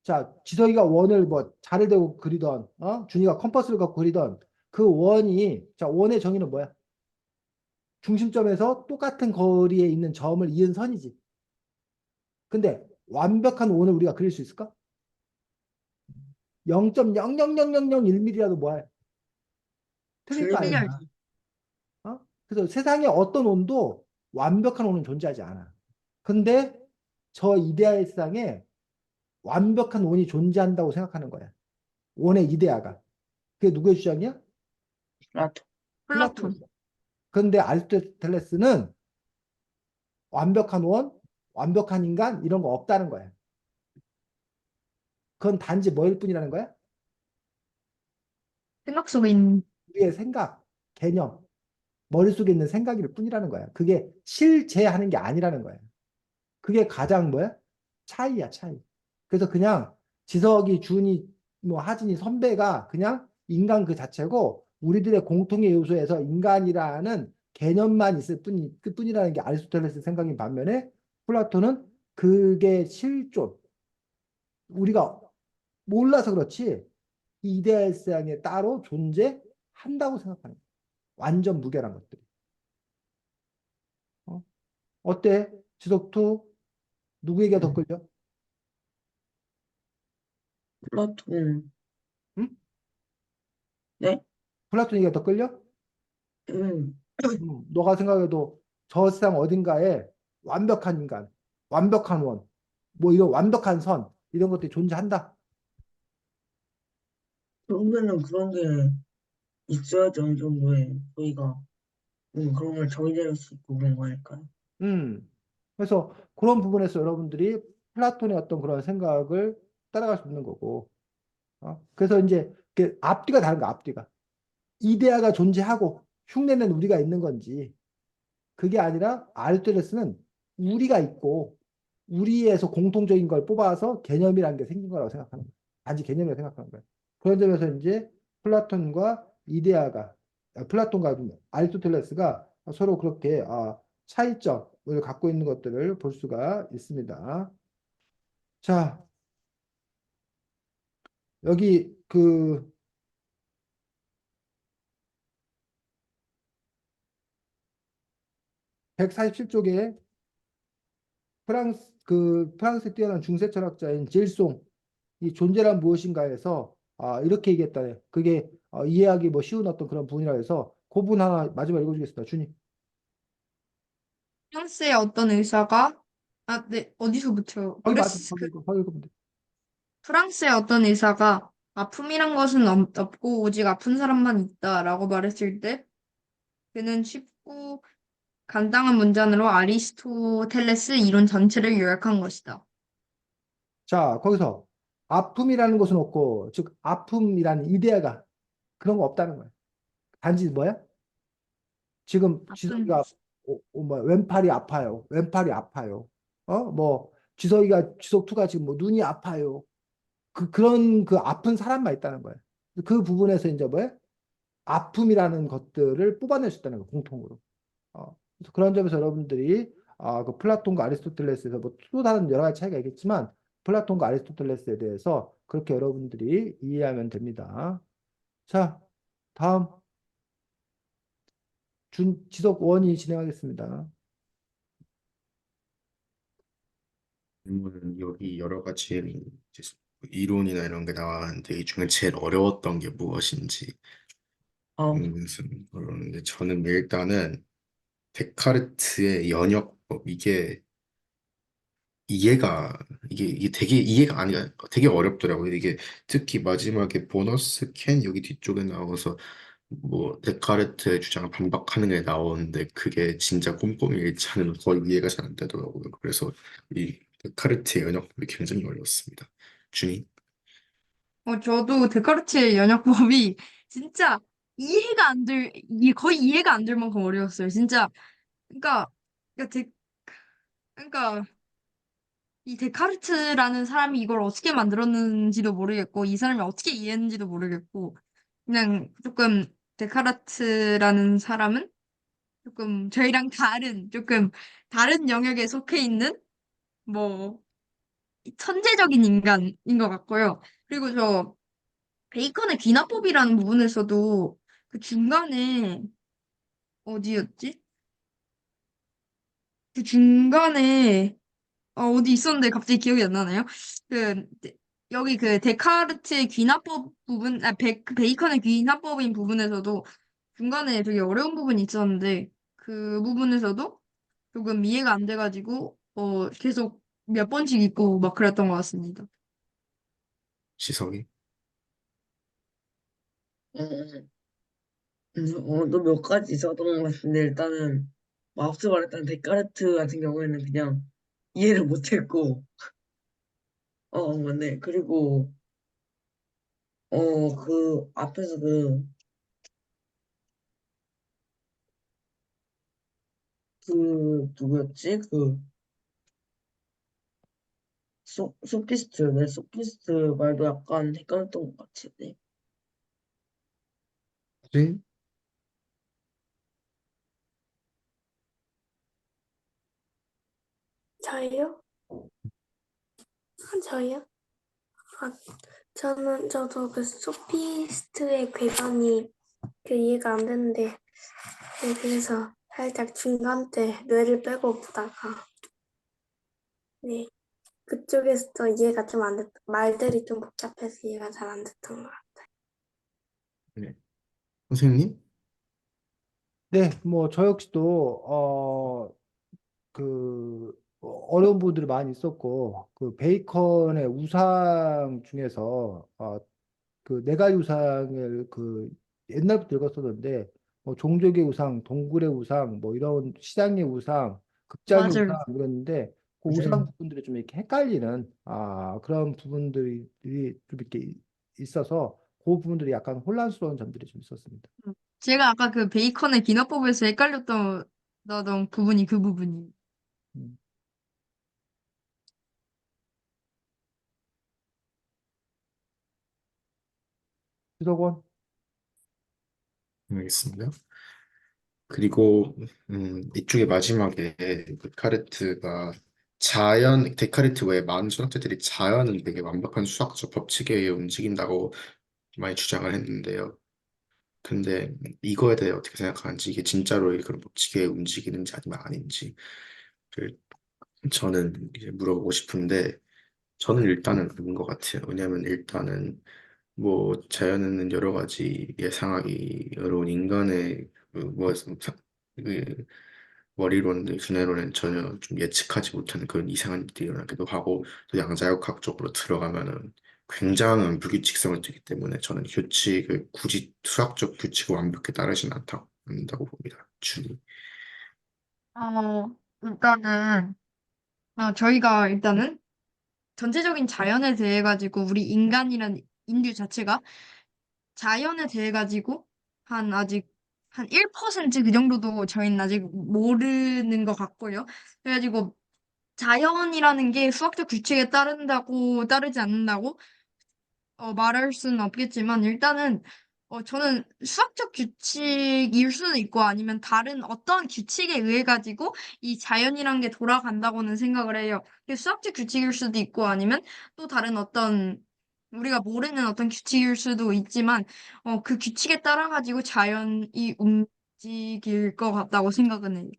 자, 지석이가 원을 뭐 자를 대고 그리던, 준이가 컴퍼스를 갖고 그리던 그 원이, 자, 원의 정의는 뭐야? 중심점에서 똑같은 거리에 있는 점을 이은 선이지. 근데 완벽한 원을 우리가 그릴 수 있을까? 0.00001mm라도 뭐야? 틀릴 거 아니야. 틀려요. 틀리겠지. 그래서 세상에 어떤 온도 완벽한 온은 존재하지 않아. 근데 저 이데아의 세상에 완벽한 온이 존재한다고 생각하는 거야. 원의 이데아가. 그게 누구의 주장이야? 플라토. 플라톤의 플라톤. 주장. 그런데 아리스토텔레스는 완벽한 원, 완벽한 인간 이런 거 없다는 거야. 그건 단지 뭐일 뿐이라는 거야? 생각 속에 있는, 우리의 생각, 개념, 머릿속에 있는 생각일 뿐이라는 거야. 그게 실제하는 게 아니라는 거야. 그게 가장 뭐야? 차이야, 차이. 그래서 그냥 지석이, 준이, 뭐 하진이 선배가 그냥 인간 그 자체고 우리들의 공통의 요소에서 인간이라는 개념만 있을 뿐이라는 게 아리스토텔레스 생각인 반면에 플라톤은 그게 실존. 우리가 몰라서 그렇지 이 이데al 세상에 따로 존재한다고 생각하는 거야. 완전 무결한 것들이. 어? 어때? 지석투 누구에게 더 음. 끌려? 플라톤. 응? 네? 플라톤에게 더 끌려? 음. 너가 생각해도 저 세상 어딘가에 완벽한 인간, 완벽한 원, 뭐 이런 완벽한 선 이런 것들이 존재한다. 그러면은 그런 게 있어야지 어느 정도의 저희가 그런 걸 정의될 수 있고 그런 거 아닐까요? 음. 그래서 그런 부분에서 여러분들이 플라톤의 어떤 그런 생각을 따라갈 수 있는 거고. 그래서 이제 앞뒤가 다른 거야, 앞뒤가. 이데아가 존재하고 흉내는 우리가 있는 건지 그게 아니라 아리스토텔레스는 우리가 있고 우리에서 공통적인 걸 뽑아서 개념이라는 게 생긴 거라고 생각하는 거예요. 단지 개념이라고 생각하는 거예요. 그런 점에서 이제 플라톤과 이데아가 플라톤과 아리스토텔레스가 서로 그렇게 차이점을 갖고 있는 것들을 볼 수가 있습니다. 자, 여기 그 147쪽에 프랑스의 뛰어난 중세 철학자인 질송 이 존재란 무엇인가에서 이렇게 얘기했다네. 그게 이해하기 뭐 쉬운 어떤 그런 부분이라 해서 그 부분 하나 마지막 읽어주겠습니다. 준이. 프랑스의 어떤 의사가, 네, 어디서부터? 거기 맞아. 거기 읽으면 돼. 프랑스의 어떤 의사가 아픔이란 것은 없고 오직 아픈 사람만 있다라고 말했을 때 그는 쉽고 간단한 문장으로 아리스토텔레스 이론 전체를 요약한 것이다. 자, 거기서 아픔이라는 것은 없고, 즉 아픔이라는 이데아가 그런 거 없다는 거야. 단지 뭐야? 지금 아픈, 지석이가 뭐 왼팔이 아파요. 왼팔이 아파요. 뭐 지석투가 지금 뭐 눈이 아파요. 그런 그 아픈 사람만 있다는 거예요. 그 부분에서 이제 뭐야? 아픔이라는 것들을 뽑아낼 수 있다는 거예요. 공통으로. 그래서 그런 점에서 여러분들이 그 플라톤과 아리스토텔레스에서 뭐 또 다른 여러 가지 차이가 있겠지만 플라톤과 아리스토텔레스에 대해서 그렇게 여러분들이 이해하면 됩니다. 자, 다음 지석원이 진행하겠습니다. 질문은 여기 여러 가지 이제 이론이나 이런 게 나왔는데 이 중에 제일 어려웠던 게 무엇인지 어, 그러는데 저는 일단은 데카르트의 연역법 이게 되게 이해가 아니 되게 어렵더라고요. 이게 특히 마지막에 보너스 캔 여기 뒤쪽에 나와서 뭐 데카르트의 주장을 반박하는 게 나오는데 그게 진짜 꼼꼼히 읽지 않으면 거의 이해가 잘 안 되더라고요. 그래서 이 데카르트의 연역법이 굉장히 어려웠습니다. 준이 저도 데카르트의 연역법이 진짜 거의 이해가 안 될 만큼 어려웠어요. 진짜, 그러니까, 그러니까, 그러니까 이 데카르트라는 사람이 이걸 어떻게 만들었는지도 모르겠고, 이 사람이 어떻게 이해했는지도 모르겠고, 그냥 조금 데카르트라는 사람은 조금 저희랑 조금 다른 영역에 속해 있는, 뭐, 천재적인 인간인 것 같고요. 그리고 저 베이컨의 귀납법이라는 부분에서도 그 중간에, 어디였지? 그 중간에, 어디 있었는데 갑자기 기억이 안 나네요. 여기 그 데카르트의 귀납법 부분, 그 베이컨의 귀납법인 부분에서도 중간에 되게 어려운 부분이 있었는데 그 부분에서도 조금 이해가 안 돼가지고 계속 몇 번씩 읽고 막 그랬던 것 같습니다. 시석이 음, 또 몇 가지 있었던 것 같은데, 일단은, 뭐 앞서 말했던 데카르트 같은 경우에는 그냥 이해를 못했고, 맞네. 그리고, 그 앞에서 누구였지? 소피스트, 네, 소피스트 말도 약간 헷갈렸던 것 같은데. 준 저요? 저요? 아, 저도 그 소피스트의 궤변이 이해가 안 되는데, 네, 그래서 살짝 중간 때 뇌를 빼고 보다가, 네, 그쪽에서도 이해가 좀 안 됐, 말들이 좀 복잡해서 이해가 잘 안 됐던 것 같아요. 네. 선생님? 네, 뭐 저 역시도 어려운 부분들이 많이 있었고 그 베이컨의 우상 중에서 그 네 가지 우상을 옛날부터 읽었었는데 뭐 종족의 우상, 동굴의 우상, 뭐 이런 시장의 우상, 극장의 우상 맞아요. 이랬는데 그 우상 맞아요. 부분들이 좀 이렇게 헷갈리는 그런 부분들이 좀 이렇게 있어서 그 부분들이 약간 혼란스러운 점들이 좀 있었습니다. 제가 아까 그 베이컨의 귀납법에서 헷갈렸던 부분이 그 부분이에요. 음. 주석원. 알겠습니다. 그리고 이쪽에 마지막에 데카르트가 데카르트 외에 많은 수학자들이 자연은 되게 완벽한 수학적 법칙에 의해 움직인다고 많이 주장을 했는데요. 근데 이거에 대해 어떻게 생각하는지, 이게 진짜로 그런 법칙에 움직이는지 아니면 아닌지를 저는 이제 물어보고 싶은데, 저는 일단은 아닌 것 같아요. 왜냐하면 일단은 뭐 자연에는 여러 가지 예상하기 어려운 인간의 그 머리로는 두뇌로는 전혀 좀 예측하지 못하는 그런 이상한 일들이 일어나기도 하고, 또 양자역학적으로 들어가면은 굉장한 불규칙성을 띠기 때문에 저는 규칙을 굳이 수학적 규칙을 완벽히 따르진 않는다고 봅니다. 준이. 일단은, 저희가 일단은 전체적인 자연에 대해 가지고 우리 인간이란 인류 자체가 자연에 대해 가지고 아직 한 1%그 정도도 저희는 아직 모르는 것 같고요. 그래가지고 자연이라는 게 수학적 규칙에 따르지 않는다고 말할 수는 없겠지만 일단은 저는 수학적 규칙일 수는 있고 아니면 다른 어떤 규칙에 의해 가지고 이 자연이란 게 돌아간다고는 생각을 해요. 그게 수학적 규칙일 수도 있고 아니면 또 다른 어떤 우리가 모르는 어떤 규칙일 수도 있지만 그 규칙에 따라 가지고 자연이 움직일 것 같다고 생각은 해요.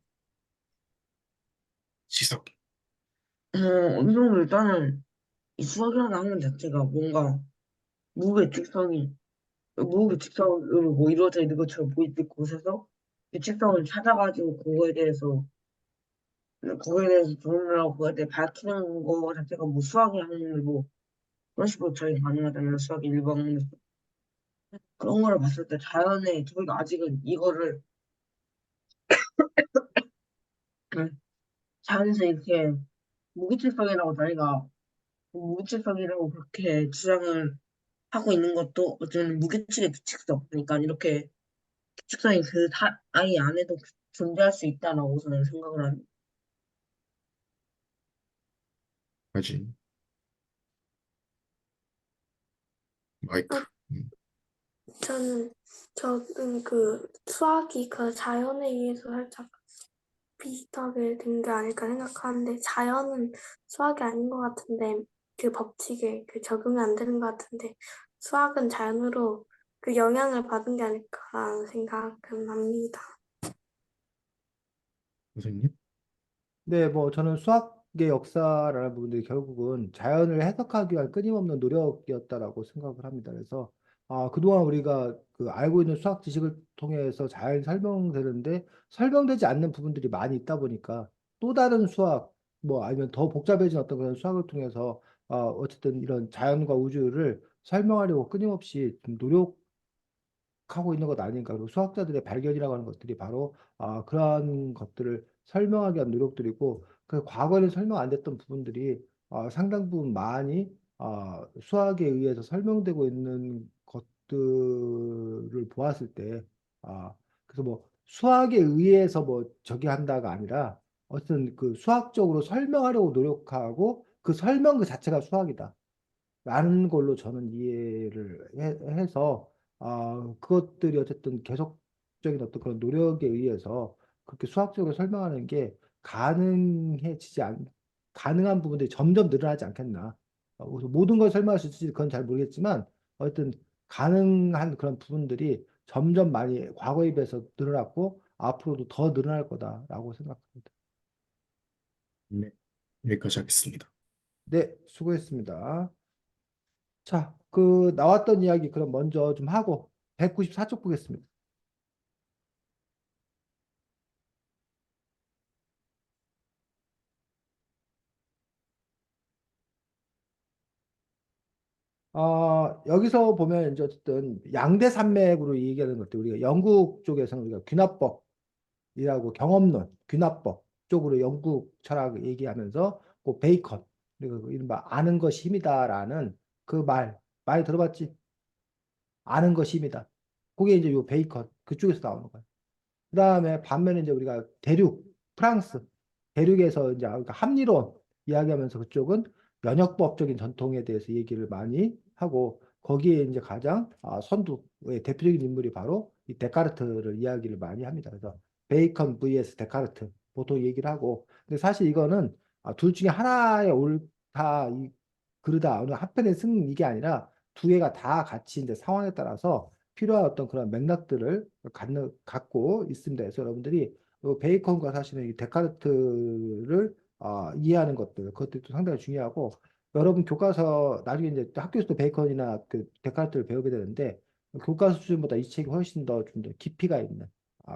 시석. 어느 정도 일단은 이 수학이라는 학문 자체가 뭔가 무규칙성이 무규칙성으로 뭐 이루어져 있는 것처럼 보이는 곳에서 규칙성을 찾아가지고 그거에 대해서 조언을 하고 그거에 대해 밝히는 거 자체가 뭐 수학이 하는 뭐 그런 식으로 저희 가능하다면 수학의 일반에서 그런 거를 봤을 때 자연에 저희가 아직은 이거를 자연에서 이렇게 무규칙성이라고 저희가 무규칙성이라고 그렇게 주장을 하고 있는 것도 어쩌면 무규칙의 규칙성 그러니까 이렇게 규칙성이 아이 안에도 존재할 수 있다라고 저는 생각을 합니다. 하지. 마이크. 저는 그 수학이 그 자연에 의해서 살짝 비슷하게 된 게 아닐까 생각하는데 자연은 수학이 아닌 것 같은데 그 법칙에 그 적용이 안 되는 것 같은데 수학은 자연으로 그 영향을 받은 게 아닐까라는 생각은 합니다. 선생님? 네, 뭐 저는 수학의 역사라는 부분들이 결국은 자연을 해석하기 위한 끊임없는 노력이었다라고 생각을 합니다. 그래서 그동안 우리가 그 알고 있는 수학 지식을 통해서 잘 설명되는데 설명되지 않는 부분들이 많이 있다 보니까 또 다른 수학, 뭐 아니면 더 복잡해진 어떤 그런 수학을 통해서 어쨌든 이런 자연과 우주를 설명하려고 끊임없이 좀 하고 있는 것 아닌가. 그리고 수학자들의 발견이라고 하는 것들이 바로 그러한 것들을 설명하기 위한 노력들이고 그 과거에는 설명 안 됐던 부분들이 상당 부분 많이 수학에 의해서 설명되고 있는 것들을 보았을 때 그래서 뭐 수학에 의해서 뭐 저기 한다가 아니라 어쨌든 그 수학적으로 설명하려고 노력하고 그 설명 그 자체가 수학이다. 라는 걸로 저는 이해를 해서 그것들이 어쨌든 계속적인 어떤 그런 노력에 의해서 그렇게 수학적으로 설명하는 게 가능해지지 않 가능한 부분들이 점점 늘어나지 않겠나. 그래서 모든 걸 설명할 수 있을지 그건 잘 모르겠지만 어쨌든 가능한 그런 부분들이 점점 많이 과거에 비해서 늘어났고 앞으로도 더 늘어날 거다라고 생각합니다. 네. 여기까지 하겠습니다. 네, 수고했습니다. 자, 그 나왔던 이야기 그럼 먼저 좀 하고 194쪽 보겠습니다. 여기서 보면 이제 어쨌든 양대 산맥으로 얘기하는 것들 우리가 영국 쪽에서는 우리가 귀납법이라고 경험론, 귀납법 쪽으로 영국 철학 얘기하면서 그 베이컨 그리고 그 이른바 아는 것이 힘이다라는 그 많이 들어봤지? 아는 것이 힘이다. 그게 이제 요 베이컨 그쪽에서 나오는 거야. 그다음에 반면에 이제 우리가 프랑스 대륙에서 이제 그러니까 합리론 이야기하면서 그쪽은 연역법적인 전통에 대해서 얘기를 많이 하고 거기에 이제 가장 선두의 대표적인 인물이 바로 이 데카르트를 이야기를 많이 합니다. 그래서 베이컨 vs 데카르트 보통 얘기를 하고 근데 사실 이거는 둘 중에 하나에 옳다, 그르다, 어느 한편의 승 이게 아니라 두 개가 다 같이 이제 상황에 따라서 필요한 어떤 그런 맥락들을 갖고 있습니다. 그래서 여러분들이 베이컨과 사실은 이 데카르트를 이해하는 것들, 그것들도 상당히 중요하고 여러분 교과서 나중에 이제 또 학교에서도 베이컨이나 그 데카르트를 배우게 되는데 교과서 수준보다 이 책이 훨씬 더 좀 더 깊이가 있는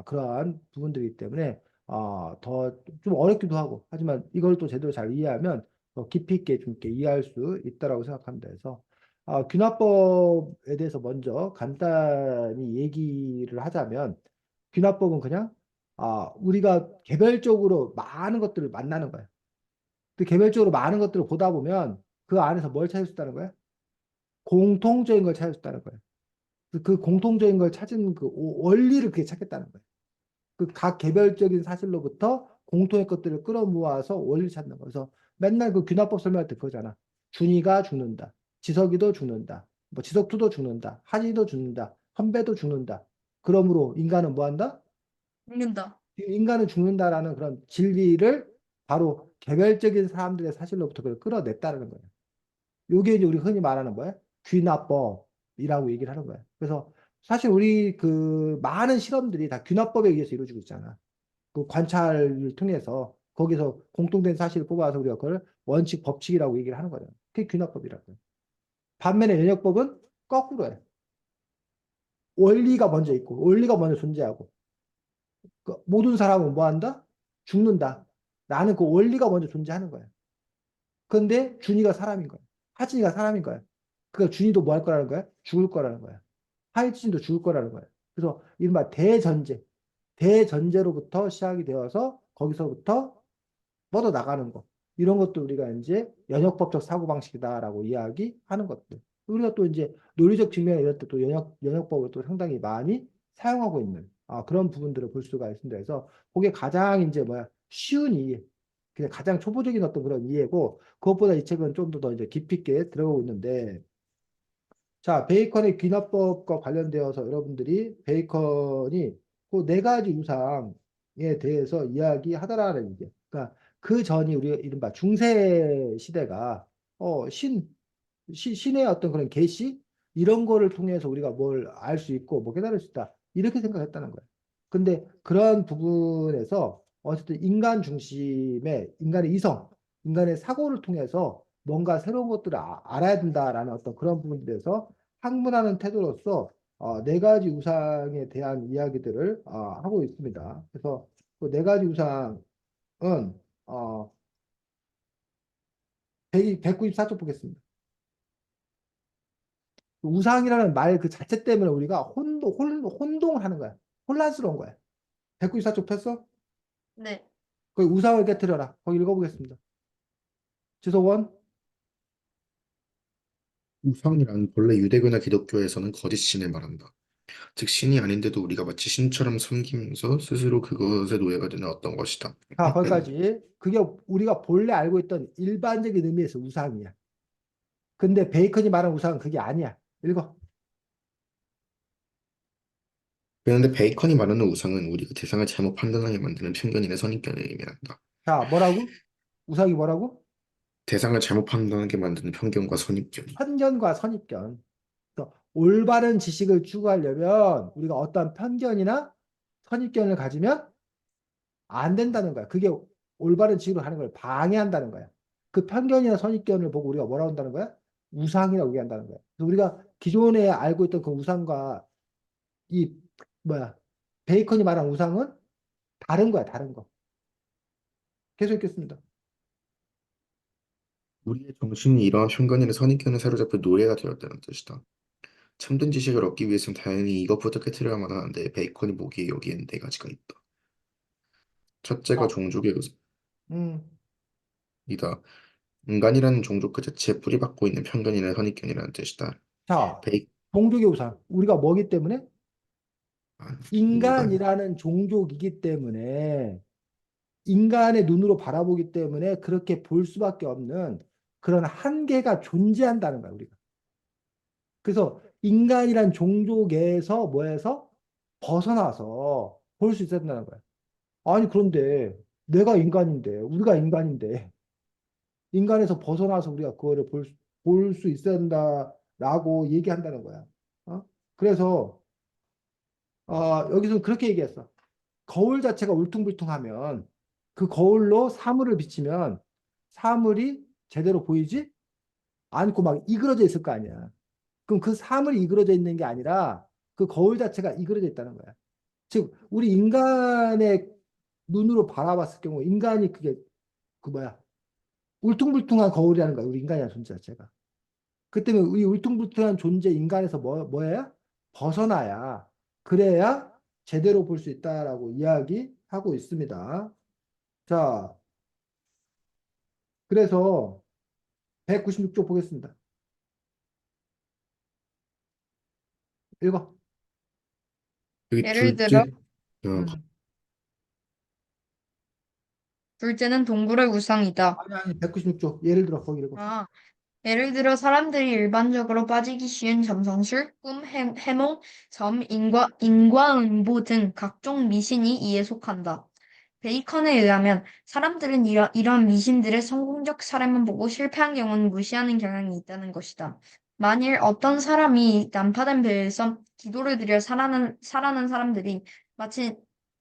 그러한 부분들이기 때문에 더 좀 어렵기도 하고 하지만 이걸 또 제대로 잘 이해하면 더 깊이 있게 좀 이렇게 이해할 수 있다라고 생각합니다. 그래서 균화법에 대해서 먼저 간단히 얘기를 하자면 균화법은 그냥 우리가 개별적으로 많은 것들을 만나는 거예요. 그 개별적으로 많은 것들을 보다 보면 그 안에서 뭘 찾을 수 있다는 거예요? 공통적인 걸 찾을 수 있다는 거예요. 그 공통적인 걸 찾은 그 원리를 그게 찾겠다는 거예요. 그 각 개별적인 사실로부터 공통의 것들을 끌어모아서 원리를 찾는 거예요. 그래서 맨날 그 균화법 설명할 때 그거잖아. 준이가 죽는다. 지석이도 죽는다. 뭐 지석투도 죽는다. 한이도 죽는다. 선배도 죽는다. 그러므로 인간은 뭐 한다? 죽는다. 인간은 죽는다라는 그런 진리를 바로 개별적인 사람들의 사실로부터 그걸 끌어냈다는 거예요. 요게 이제 우리 흔히 말하는 거예요. 귀납법이라고 얘기를 하는 거예요. 그래서 사실 우리 그 많은 실험들이 다 귀납법에 의해서 이루어지고 있잖아. 그 관찰을 통해서 거기서 공통된 사실을 뽑아서 우리가 그걸 원칙, 법칙이라고 얘기를 하는 거예요. 그게 귀납법이라고요. 반면에 연역법은 거꾸로예요. 원리가 먼저 있고, 원리가 먼저 존재하고, 그 모든 사람은 뭐 한다? 죽는다. 라는 그 원리가 먼저 존재하는 거예요. 그런데 준이가 사람인 거예요. 하진이가 사람인 거예요. 그러니까 준이도 뭐 할 거라는 거야? 죽을 거라는 거야. 하이진도 죽을 거라는 거예요. 그래서 이른바 대전제, 대전제로부터 시작이 되어서 거기서부터 뻗어나가는 거. 이런 것도 우리가 이제 연역법적 사고방식이다라고 이야기하는 것들. 우리가 또 이제 논리적 측면 이럴 때 또 연역법을 또 상당히 많이 사용하고 있는 그런 부분들을 볼 수가 있습니다. 그래서 그게 가장 이제 뭐야 쉬운 이해, 그냥 가장 초보적인 어떤 그런 이해고 그것보다 이 책은 좀 더 이제 깊이 있게 들어가고 있는데 자, 베이컨의 귀납법과 관련되어서 여러분들이 베이컨이 그 네 가지 우상에 대해서 이야기하더라는 얘기예요. 그러니까 그 전이 우리 이른바 중세 시대가 신의 어떤 그런 계시 이런 거를 통해서 우리가 뭘 알 수 있고 뭐 깨달을 수 있다 이렇게 생각했다는 거예요. 근데 그런 부분에서 어쨌든 인간 중심의 인간의 이성, 인간의 사고를 통해서 뭔가 새로운 것들을 알아야 된다라는 어떤 그런 부분들에서 학문하는 태도로서 네 가지 우상에 대한 이야기들을 하고 있습니다. 그래서 그 네 가지 우상은 어, 194쪽 보겠습니다. 우상이라는 말 그 자체 때문에 우리가 혼동을 하는 거야. 혼란스러운 거야. 194쪽 폈어? 네. 거기 우상을 깨뜨려라. 거기 읽어보겠습니다. 지소원. 우상이란 본래 유대교나 기독교에서는 거짓 신을 말한다. 즉 신이 아닌데도 우리가 마치 신처럼 섬기면서 스스로 그것의 노예가 되는 어떤 것이다. 자, 거기까지. 그게 우리가 본래 알고 있던 일반적인 의미에서 우상이야. 근데 베이컨이 말한 우상은 그게 아니야. 읽어. 그런데 베이컨이 말하는 우상은 우리가 대상을 잘못 판단하게 만드는 편견이나 선입견을 의미한다. 자, 뭐라고? 우상이 뭐라고? 대상을 잘못 판단하게 만드는 편견과 선입견이. 편견과 선입견. 또 올바른 지식을 추구하려면 우리가 어떠한 편견이나 선입견을 가지면 안 된다는 거야. 그게 올바른 지식으로 하는 걸 방해한다는 거야. 그 편견이나 선입견을 보고 우리가 뭐라고 한다는 거야? 우상이라고 얘기한다는 거야. 그래서 우리가 기존에 알고 있던 그 우상과 이 뭐야 베이컨이 말한 우상은 다른 거야, 다른 거. 계속 읽겠습니다. 우리의 정신이 이러한 편견이나 선입견에 사로잡혀 노예가 되었다는 뜻이다. 참된 지식을 얻기 위해서는 당연히 이것부터 깨트려야만 하는데 베이컨이 보기에 여기엔 네 가지가 있다. 첫째가 아, 종족의 음, 의사이다. 인간이라는 종족 그 자체에 뿌리박고 있는 편견이나 선입견이라는 뜻이다. 자, 베이 종족의 우상. 우리가 뭐기 때문에? 인간 인간이라는 종족이기 때문에 인간의 눈으로 바라보기 때문에 그렇게 볼 수밖에 없는 그런 한계가 존재한다는 거야, 우리가. 그래서 인간이란 종족에서 뭐해서 벗어나서 볼 수 있어야 된다는 거야. 아니, 그런데 내가 인간인데, 우리가 인간인데, 인간에서 벗어나서 우리가 그거를 볼 수 있어야 한다라고 얘기한다는 거야. 그래서 여기서 그렇게 얘기했어. 거울 자체가 울퉁불퉁하면 그 거울로 사물을 비치면 사물이 제대로 보이지 않고 막 이그러져 있을 거 아니야. 그럼 그 사물이 이그러져 있는 게 아니라 그 거울 자체가 이그러져 있다는 거야. 즉, 우리 인간의 눈으로 바라봤을 경우 인간이 그게 그 뭐야? 울퉁불퉁한 거울이라는 거야. 우리 인간이라는 존재 자체가. 그 때문에 이 울퉁불퉁한 존재 인간에서 뭐야? 벗어나야 그래야 제대로 볼 수 있다라고 이야기하고 있습니다. 자, 그래서 196쪽 보겠습니다. 읽어. 여기 예를 들어, 어, 둘째는 동굴의 우상이다. 아니, 196쪽. 예를 들어 거기 읽어. 아, 예를 들어 사람들이 일반적으로 빠지기 쉬운 점성술, 꿈, 해몽, 인과응보 등 각종 미신이 이에 속한다. 베이컨에 의하면 사람들은 이런 미신들의 성공적 사례만 보고 실패한 경우는 무시하는 경향이 있다는 것이다. 만일 어떤 사람이 난파된 배에서 기도를 드려 살아난 사람들이 마치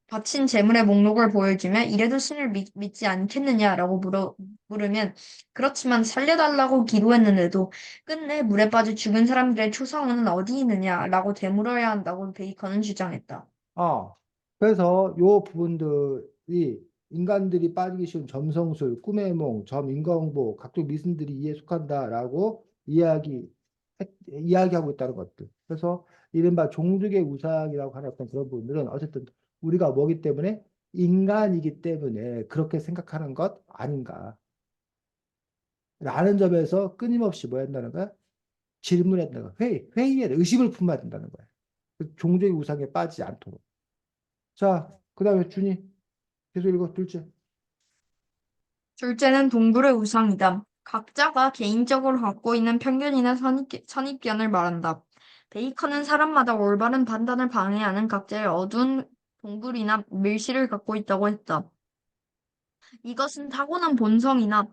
바친 재물의 목록을 보여주며 이래도 신을 믿지 않겠느냐라고 물으면 그렇지만 살려달라고 기도했는데도 끝내 물에 빠져 죽은 사람들의 초상화는 어디 있느냐라고 되물어야 한다고 베이컨은 주장했다. 그래서 요 부분들이 인간들이 빠지기 쉬운 점성술, 꿈의 몽, 인과응보, 각종 미신들이 이에 속한다라고 이야기하고 있다는 것들. 그래서 이른바 종족의 우상이라고 하는 어떤 그런 부분들은 어쨌든 우리가 뭐기 때문에 인간이기 때문에 그렇게 생각하는 것 아닌가. 라는 점에서 끊임없이 뭐 한다는 거야? 질문해야 된다는 거야. 회의에 의심을 품어야 된다는 거야. 그 종족의 우상에 빠지지 않도록. 자, 그 다음에 준이 계속 읽어, 둘째. 둘째는 동굴의 우상이다. 각자가 개인적으로 갖고 있는 편견이나 선입견을 말한다. 베이컨은 사람마다 올바른 판단을 방해하는 각자의 어두운 동굴이나 밀실을 갖고 있다고 했다. 이것은 타고난 본성이나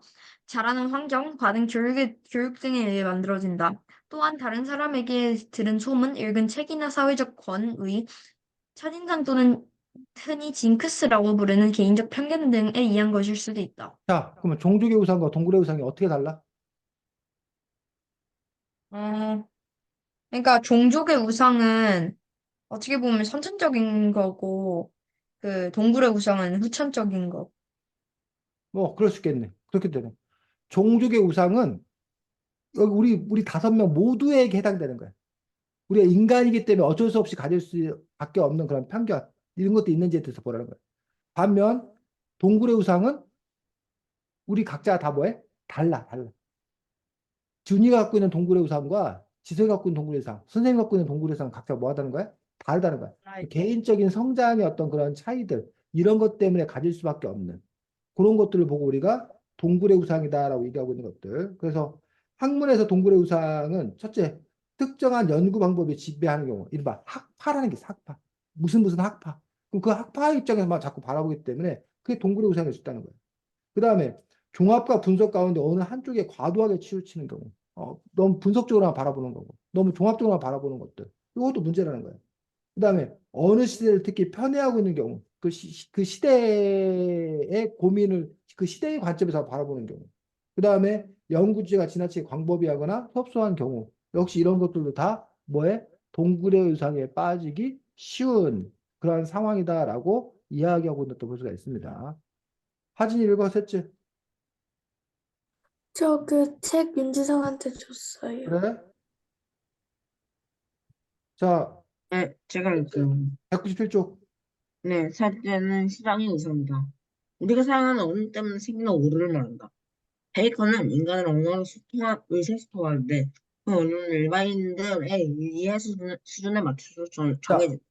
자라는 환경, 받은 교육 등에 의해 만들어진다. 또한 다른 사람에게 들은 소문, 읽은 책이나 사회적 권위, 첫인상 또는 흔히 징크스라고 부르는 개인적 편견 등에 의한 것일 수도 있다. 자, 그러면 종족의 우상과 동굴의 우상이 어떻게 달라? 어, 그러니까 종족의 우상은 어떻게 보면 선천적인 거고, 그 동굴의 우상은 후천적인 거. 뭐, 그럴 수 있겠네. 그렇게 되네. 종족의 우상은 여기 우리 5명 모두에게 해당되는 거야. 우리가 인간이기 때문에 어쩔 수 없이 가질 수밖에 없는 그런 편견, 이런 것도 있는지에 대해서 보라는 거야. 반면, 동굴의 우상은 우리 각자가 다 뭐해? 달라. 준이가 갖고 있는 동굴의 우상과 지성이 갖고 있는 동굴의 우상, 선생님이 갖고 있는 동굴의 우상 각자 뭐 하다는 거야? 다르다는 거야. 개인적인 성장의 어떤 그런 차이들, 이런 것 때문에 가질 수밖에 없는 그런 것들을 보고 우리가 동굴의 우상이다라고 얘기하고 있는 것들. 그래서 학문에서 동굴의 우상은 첫째, 특정한 연구 방법이 지배하는 경우, 이른바 학파라는 게 있어, 학파. 무슨 학파. 그럼 그 학파의 입장에서만 자꾸 바라보기 때문에 그게 동굴의 우상일 수 있다는 거예요. 그 다음에 종합과 분석 가운데 어느 한쪽에 과도하게 치우치는 경우, 너무 분석적으로만 바라보는 거고, 너무 종합적으로만 바라보는 것들, 이것도 문제라는 거예요. 그 다음에 어느 시대를 특히 편애하고 있는 경우, 그 시대의 고민을 그 시대의 관점에서 바라보는 경우, 그 다음에 연구주제가 지나치게 광범위하거나 협소한 경우, 역시 이런 것들도 다 뭐에 동굴의 의상에 빠지기 쉬운 그러한 상황이다라고 이야기하고 있는 또 볼 수가 있습니다. 하진이 읽어, 셋째. 저 그 책 윤지성한테 줬어요. 그래? 자, 네, 제가 읽게요. 197쪽. 네, 셋째는 시장의 우선이다. 우리가 사용하는 언어 때문에 생기는 오류를 말한다. 베이컨은 인간을 언어로 의사소통하는데 그 언어는 일반인들의 이해 수준에 맞춰서 자, 정해진다.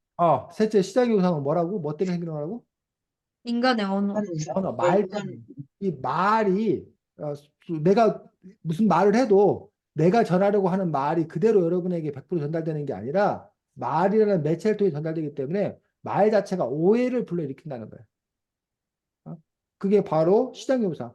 셋째 시작의 우상은 뭐라고? 뭐 때문에 생기는 거라고? 인간의 언어. 언어, 네, 말 때문에. 이 말이 내가 무슨 말을 해도 내가 전하려고 하는 말이 그대로 여러분에게 100% 전달되는 게 아니라 말이라는 매체를 통해 전달되기 때문에 말 자체가 오해를 불러일으킨다는 거예요. 그게 바로 시장의 우상.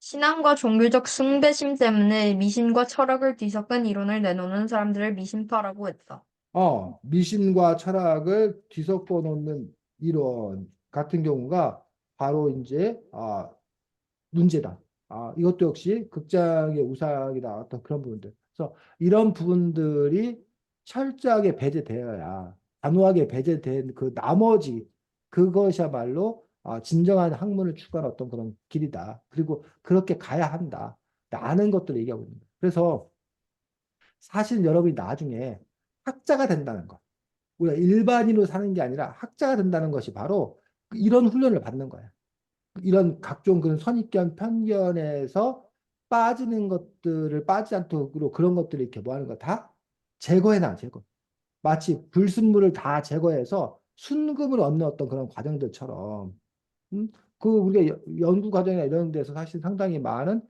신앙과 종교적 숭배심 때문에 미신과 철학을 뒤섞은 이론을 내놓는 사람들을 미신파라고 했다. 미신과 철학을 뒤섞어 놓는 이론 같은 경우가 바로 이제 문제다. 이것도 역시 극장의 우상이 나왔던 그런 부분들. 그래서 이런 부분들이 철저하게 배제되어야 단호하게 배제된 그 나머지 그것이야말로 진정한 학문을 추구하는 어떤 그런 길이다. 그리고 그렇게 가야 한다. 라는 것들을 얘기하고 있는 거예요. 그래서 사실 여러분이 나중에 학자가 된다는 것. 우리가 일반인으로 사는 게 아니라 학자가 된다는 것이 바로 이런 훈련을 받는 거야. 이런 각종 그런 선입견, 편견에서 빠지는 것들을 빠지지 않도록 그런 것들을 이렇게 뭐 하는 거 다 제거해놔, 제거. 마치 불순물을 다 제거해서 순금을 얻는 어떤 그런 과정들처럼, 음? 우리가 연구 과정이나 이런 데서 사실 상당히 많은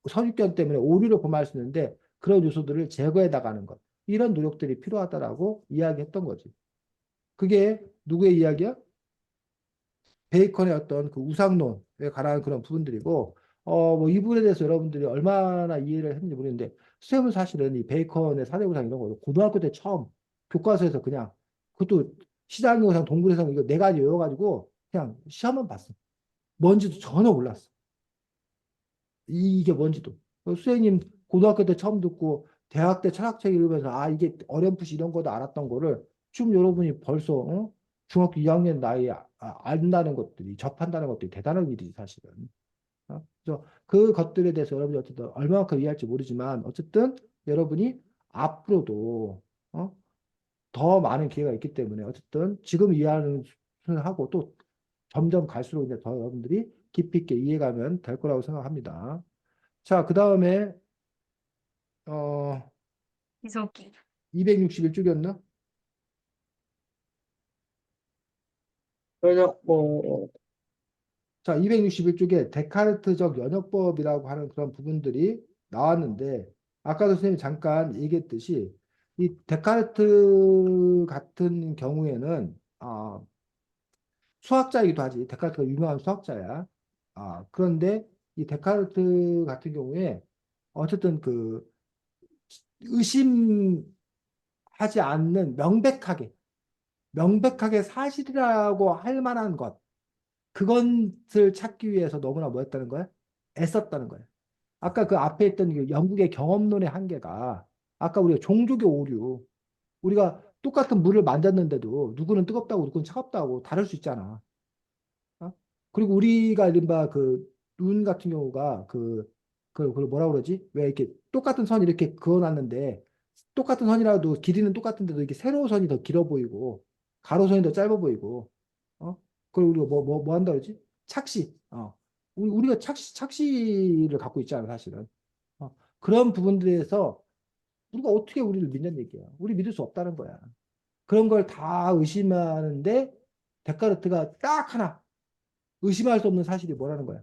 선입견 때문에 오류를 범할 수 있는데 그런 요소들을 제거해 나가는 것. 이런 노력들이 필요하다라고 이야기했던 거지. 그게 누구의 이야기야? 베이컨의 어떤 그 우상론에 관한 그런 부분들이고, 뭐 이 부분에 대해서 여러분들이 얼마나 이해를 했는지 모르겠는데, 쌤은 사실은 이 베이컨의 사대우상 이런 거 고등학교 때 처음 교과서에서 그냥, 그것도 시장의 우상, 동물의 상 이거 네 가지 외워가지고 그냥 시험만 봤어. 뭔지도 전혀 몰랐어. 이게 뭔지도. 선생님 고등학교 때 처음 듣고 대학 때 철학책 읽으면서 이게 어렴풋이 이런 거도 알았던 거를 지금 여러분이 벌써 중학교 2학년 나이에 안다는 것들이 접한다는 것들이 대단한 일이지 사실은. 그래서 그 것들에 대해서 여러분이 어쨌든 얼마만큼 이해할지 모르지만 어쨌든 여러분이 앞으로도 더 많은 기회가 있기 때문에 어쨌든 지금 이해하는 하고 또 점점 갈수록 이제 더 여러분들이 깊이 있게 이해가면 될 거라고 생각합니다. 자, 그 다음에 어 이석기. 261쪽이었나? 면역 뭐 자, 261쪽에 데카르트적 연역법이라고 하는 그런 부분들이 나왔는데 아까도 선생님이 잠깐 얘기했듯이 이 데카르트 같은 경우에는 수학자이기도 하지. 데카르트가 유명한 수학자야. 그런데 이 데카르트 같은 경우에 어쨌든 그 의심하지 않는 명백하게 사실이라고 할 만한 것, 그것을 찾기 위해서 너무나 뭐 했다는 거야? 애썼다는 거야. 아까 그 앞에 있던 그 영국의 경험론의 한계가 아까 우리가 종족의 오류, 우리가 똑같은 물을 만졌는데도 누구는 뜨겁다고 누구는 차갑다고 다를 수 있잖아. 어? 그리고 우리가 이른바 그 눈 같은 경우가 그 뭐라 그러지? 왜 이렇게 똑같은 선 이렇게 그어놨는데 똑같은 선이라도 길이는 똑같은데도 이렇게 세로 선이 더 길어 보이고 가로선이 더 짧아 보이고 어? 그리고 우리가 뭐 한다 그러지? 착시. 우리가 착시를 갖고 있잖아, 사실은. 그런 부분들에서 우리가 어떻게 우리를 믿는 얘기야. 우리 믿을 수 없다는 거야. 그런 걸 다 의심하는데 데카르트가 딱 하나 의심할 수 없는 사실이 뭐라는 거야.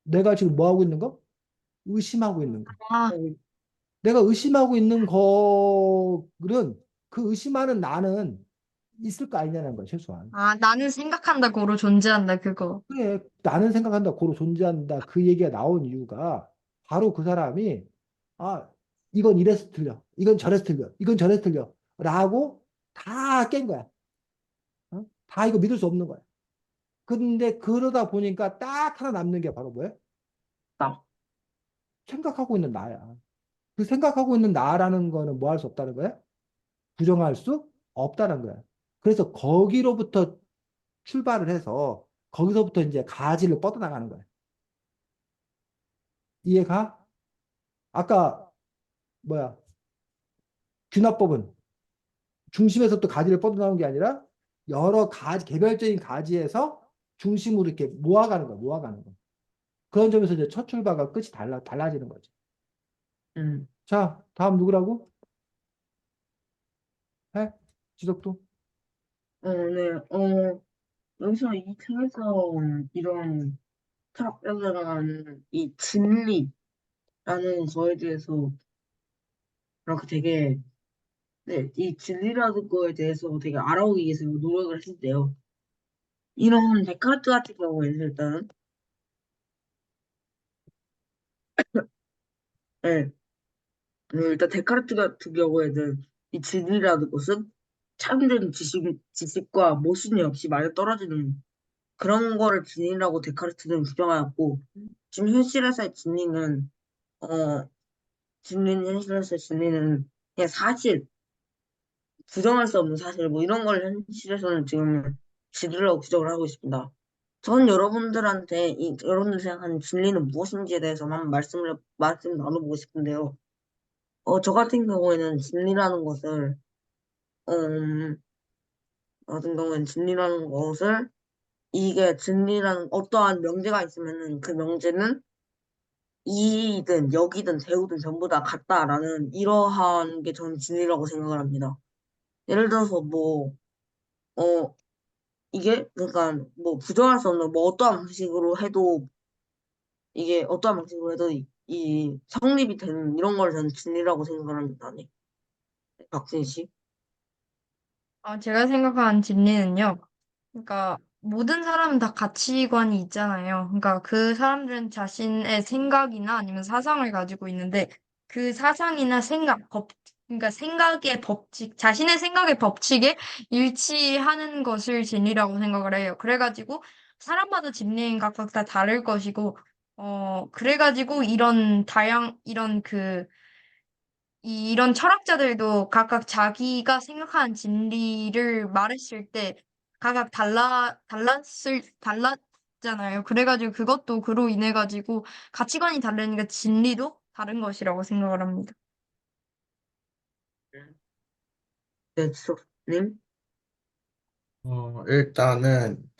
내가 지금 뭐 하고 있는 거? 의심하고 있는 거. 아, 내가 의심하고 있는 거는 그 의심하는 나는 있을 거 아니냐는 거야, 최소한. 나는 생각한다, 고로 존재한다, 그거. 그래, 나는 생각한다, 고로 존재한다. 그 얘기가 나온 이유가 바로 그 사람이 아, 이건 이래서 틀려. 이건 저래서 틀려. 이건 저래서 틀려. 라고 다 깬 거야. 다 이거 믿을 수 없는 거야. 근데 그러다 보니까 딱 하나 남는 게 바로 뭐야? 나. 생각하고 있는 나야. 그 생각하고 있는 나라는 거는 뭐 할 수 없다는 거야? 부정할 수 없다는 거야. 그래서 거기로부터 출발을 해서 거기서부터 이제 가지를 뻗어나가는 거야. 이해가? 아까 뭐야? 균화법은 중심에서부터 가지를 뻗어나오는 게 아니라 여러 가지, 개별적인 가지에서 중심으로 이렇게 모아가는 거야, 모아가는 거. 그런 점에서 이제 첫 출발과 끝이 달라지는 거지. 음. 자, 다음 누구라고? 해? 지석도? 네. 여기서 이 책에서 이런 철학자들은 이 진리라는 거에 대해서 그렇게 되게 네, 이 진리라는 거에 대해서 되게 알아보기 위해서 노력을 했는데요. 이런 데카르트 같은 경우에는 일단, 예, 일단 데카르트 같은 경우에는 이 진리라는 것은 참된 지식과 모순이 없이 맞아 떨어지는 그런 거를 진리라고 데카르트는 주장하였고, 지금 현실에서의 진리는, 어, 현실에서의 진리는 그냥 사실, 부정할 수 없는 사실, 뭐 이런 걸 현실에서는 지금 진리라고 규정을 하고 있습니다. 전 여러분들한테 여러분들 생각하는 진리는 무엇인지에 대해서만 말씀 나눠보고 싶은데요. 저 같은 경우에는 음, 진리라는 것을, 이게 진리라는 어떠한 명제가 있으면은 그 명제는 이이든 여기든 대우든 전부 다 같다라는 이러한 게 저는 진리라고 생각을 합니다. 예를 들어서 어, 이게, 그러니까 부정할 수 없는 어떠한 방식으로 해도 이 성립이 되는 이런 걸 저는 진리라고 생각을 합니다. 네. 박진 씨. 제가 생각하는 진리는요. 그러니까 모든 사람은 다 가치관이 있잖아요. 그러니까 그 사람들은 자신의 생각이나 아니면 사상을 가지고 있는데 그 사상이나 그러니까 생각의 법칙, 자신의 생각의 법칙에 일치하는 것을 진리라고 생각을 해요. 그래가지고 사람마다 진리는 각각 다 다를 것이고, 그래가지고 이런 철학자들도 각각 자기가 생각하는 진리를 말했을 때 각각 달랐잖아요. 그래가지고 그것도 그로 인해가지고 가치관이 다르니까 진리도 다른 것이라고 생각을 합니다. 네, 지석님. 일단은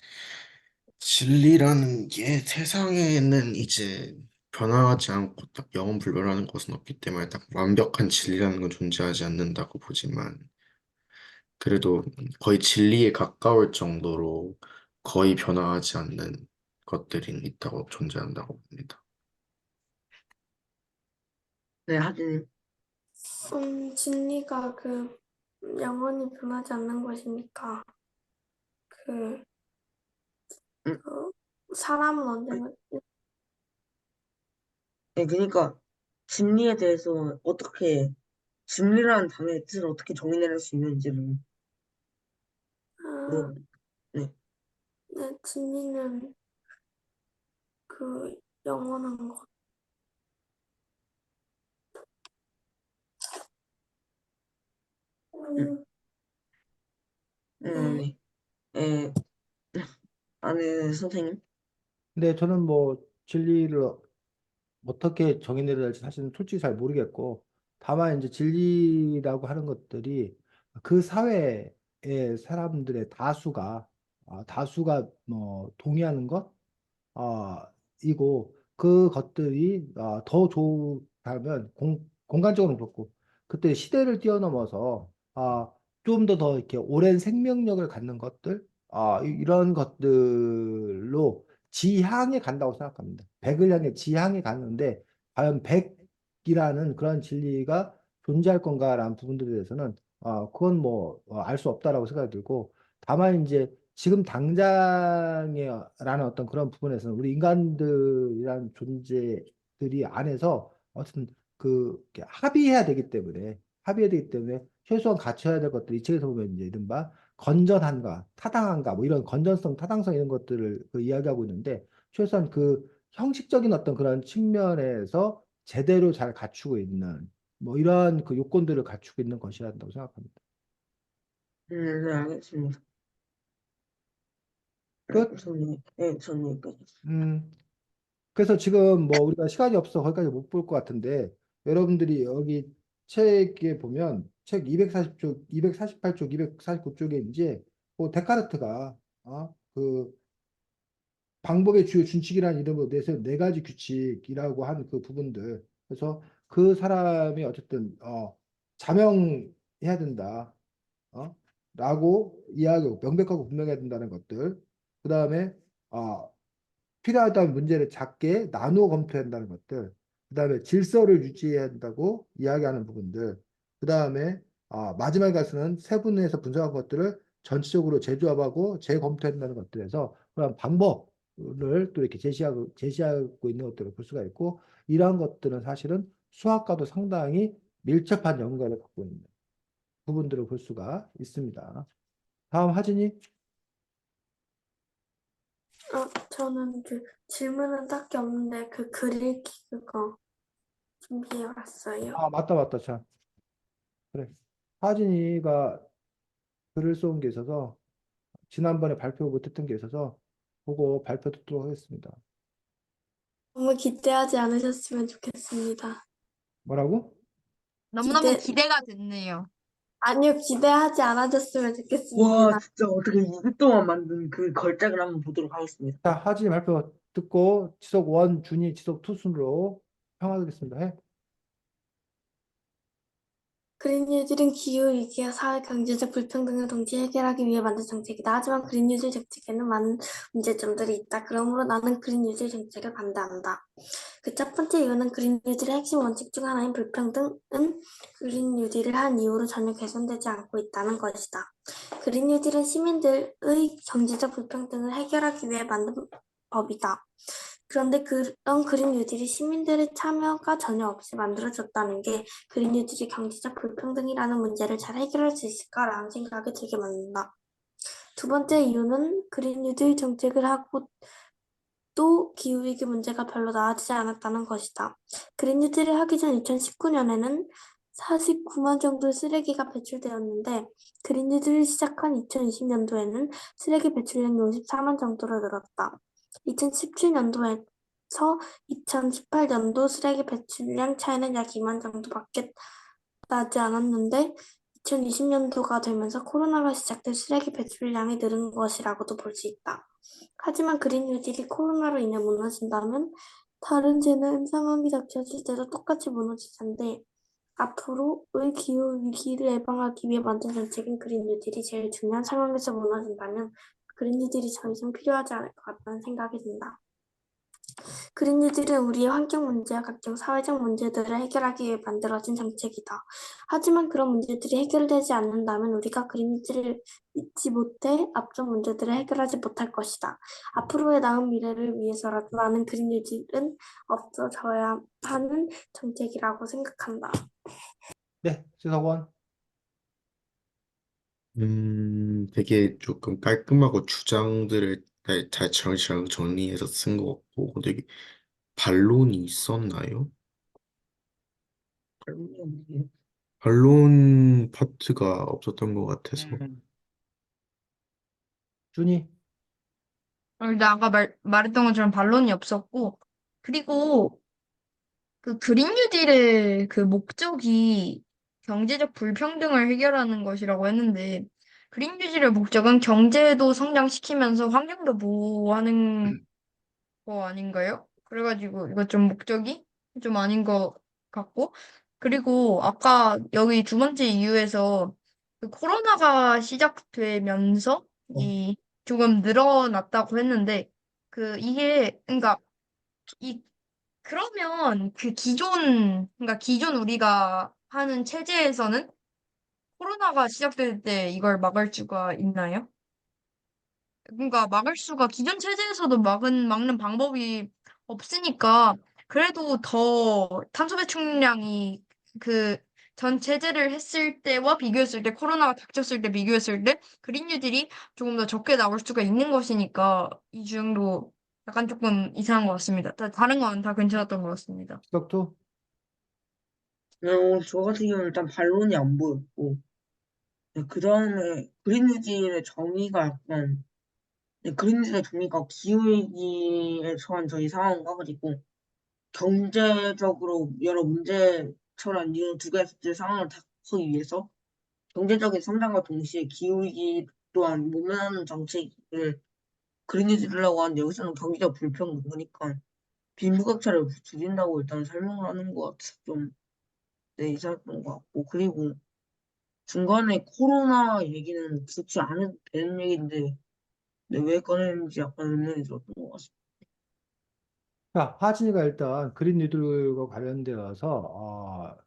진리라는 게 세상에는 이제 변화하지 않고 딱 영원 불변하는 것은 없기 때문에 딱 완벽한 진리라는 건 존재하지 않는다고 보지만 그래도 거의 진리에 가까울 정도로 거의 변화하지 않는 것들이 있다고 존재한다고 봅니다. 네, 하진님. 진리가 영원히 변하지 않는 것이니까, 그, 음, 사람은 언제나, 네, 그러니까 진리에 대해서 진리라는 단어의 뜻을 어떻게 정의내릴 수 있는지를 아, 물어. 네. 네, 진리는 영원한 것. 음, 음, 네. 네. 에, 네, 선생님. 근데 저는 뭐 진리를 어떻게 정의 내려야 할지 사실은 솔직히 잘 모르겠고, 다만 이제 진리라고 하는 것들이 그 사회의 사람들의 다수가 뭐 동의하는 것, 이고 그것들이 더 좋다면 공간적으로 그렇고, 그때 시대를 뛰어넘어서 좀 더 이렇게 오랜 생명력을 갖는 것들, 이런 것들로 지향에 간다고 생각합니다. 백을 향해 지향에 가는데 과연 백이라는 그런 진리가 존재할 건가라는 부분들에 대해서는 그건 뭐 알 수 없다라고 생각이 들고, 다만 이제 지금 당장이라는 어떤 그런 부분에서는 우리 인간들이란 존재들이 안에서 어쨌든 이렇게 합의해야 되기 때문에 최소한 갖춰야 될 것들이 이 책에서 보면 이제 이른바 건전한가 타당한가 뭐 이런 건전성 타당성 이런 것들을 이야기하고 있는데, 최소한 그 형식적인 어떤 그런 측면에서 제대로 잘 갖추고 있는 뭐 이런 그 요건들을 갖추고 있는 것이라 한다고 생각합니다. 네, 알겠습니다. 끝. 저는 여기까지. 음. 그래서 지금 뭐 우리가 시간이 없어 거기까지 못 볼 것 같은데, 여러분들이 여기 책에 보면 책 240쪽, 248쪽, 249쪽에 이제 뭐 데카르트가 그 방법의 주요 준칙이라는 이름으로 내세 네 가지 규칙이라고 한 그 부분들. 그래서 그 사람이 어쨌든 자명해야 된다. 라고 이야기하고 명백하고 분명해야 된다는 것들. 그다음에 필요하다면 문제를 작게 나누어 검토해야 한다는 것들, 그 다음에 질서를 유지해야 한다고 이야기하는 부분들, 그 다음에 마지막에 가서는 세분해서 분석한 것들을 전체적으로 재조합하고 재검토한다는 것들에서 그런 방법을 또 이렇게 제시하고 있는 것들을 볼 수가 있고, 이러한 것들은 사실은 수학과도 상당히 밀접한 연관을 갖고 있는 부분들을 볼 수가 있습니다. 다음 하진이. 저는 그 질문은 딱히 없는데 그 글 읽기 그거 준비해 왔어요. 아, 맞다, 맞다. 참. 그래. 하진이가 글을 써온 게 있어서 지난번에 발표 못했던 게 있어서 그거 발표 듣도록 하겠습니다. 너무 기대하지 않으셨으면 좋겠습니다. 뭐라고? 너무너무 기대, 기대가 됐네요. 아니요, 기대하지 않아줬으면 와, 좋겠습니다. 진짜 어떻게 2주 동안 만든 그 걸작을 한번 보도록 하겠습니다. 자, 하진이 발표 듣고 지속 1, 준이 지속 2 순으로 평하겠습니다. 해. 그린 뉴딜은 기후위기와 사회 경제적 불평등을 동시에 해결하기 위해 만든 정책이다. 하지만 그린 뉴딜 정책에는 많은 문제점들이 있다. 그러므로 나는 그린 뉴딜 정책을 반대한다. 그 첫 번째 이유는 그린 뉴딜의 핵심 원칙 중 하나인 불평등은 그린 뉴딜을 한 이후로 전혀 개선되지 않고 있다는 것이다. 그린 뉴딜은 시민들의 경제적 불평등을 해결하기 위해 만든 법이다. 그런데 그런 그린 뉴딜이 시민들의 참여가 전혀 없이 만들어졌다는 게 그린 뉴딜이 경제적 불평등이라는 문제를 잘 해결할 수 있을까라는 생각이 들게 만든다. 두 번째 이유는 그린 뉴딜 정책을 하고 또 기후위기 문제가 별로 나아지지 않았다는 것이다. 그린 뉴딜을 하기 전 2019년에는 49만 정도의 쓰레기가 배출되었는데 그린 뉴딜을 시작한 2020년도에는 쓰레기 배출량이 54만 정도로 늘었다. 2017년도에서 2018년도 쓰레기 배출량 차이는 약 2만 정도밖에 나지 않았는데 2020년도가 되면서 코로나가 시작돼 쓰레기 배출량이 늘은 것이라고도 볼 수 있다. 하지만 그린 뉴딜이 코로나로 인해 무너진다면 다른 재난 상황이 닥쳐질 때도 똑같이 무너질 텐데 앞으로의 기후 위기를 예방하기 위해 만든 정책인 그린 뉴딜이 제일 중요한 상황에서 무너진다면 그린 뉴딜이 더 이상 필요하지 않을 것 같다는 생각이 든다. 그린 뉴딜은 우리의 환경 문제와 각종 사회적 문제들을 해결하기 위해 만들어진 정책이다. 하지만 그런 문제들이 해결되지 않는다면 우리가 그린 뉴딜을 잊지 못해 앞선 문제들을 해결하지 못할 것이다. 앞으로의 나은 미래를 위해서라도 나는 그린 뉴딜은 없어져야 하는 정책이라고 생각한다. 네, 지석원. 되게 조금 깔끔하고 주장들을 잘 정리해서 쓴 것 같고, 근데 이게 반론이 있었나요? 반론 파트가 없었던 것 같아서. 준이. 근데 아까 말했던 것처럼 반론이 없었고, 그리고 그 그린 뉴딜의 그 목적이 경제적 불평등을 해결하는 것이라고 했는데, 그린 뉴딜의 목적은 경제도 성장시키면서 환경도 보호하는 거 아닌가요? 그래가지고 이거 좀 목적이 좀 아닌 것 같고, 그리고 아까 여기 두 번째 이유에서 그 코로나가 시작되면서 이 조금 늘어났다고 했는데, 그 이게 그러니까 이 그러면 그 그러니까 기존 우리가 하는 체제에서는 코로나가 시작될 때 이걸 막을 수가 있나요? 그러니까 막을 수가 기존 체제에서도 막는 방법이 없으니까 그래도 더 탄소 배출량이 그 전 체제를 했을 때와 비교했을 때 코로나가 닥쳤을 때 비교했을 때 그린 뉴딜이 조금 더 적게 나올 수가 있는 것이니까 이 주장도 약간 조금 이상한 것 같습니다. 다른 건 다 괜찮았던 것 같습니다. 지석 2. 저 같은 경우는 일단 반론이 안 보였고, 그 다음에 그린뉴딜의 정의가 약간, 그린뉴딜의 정의가 기후위기에 처한 저희 상황과 그리고 경제적으로 여러 문제처럼 이 두 가지 상황을 닥치기 위해서 경제적인 성장과 동시에 기후위기 또한 모면하는 정책을 그린뉴딜이라고 하는데 여기서는 경제적 불평등, 그러니까 빈부격차를 줄인다고 일단 설명을 하는 것 같아서 좀 이상했던 것 같고, 그리고 중간에 코로나 얘기는 굳이 안 해도 되는 얘기인데 왜 꺼내는지 약간 의문이 들었던 것 같습니다. 자, 하진이가 일단 그린 뉴딜과 관련되어서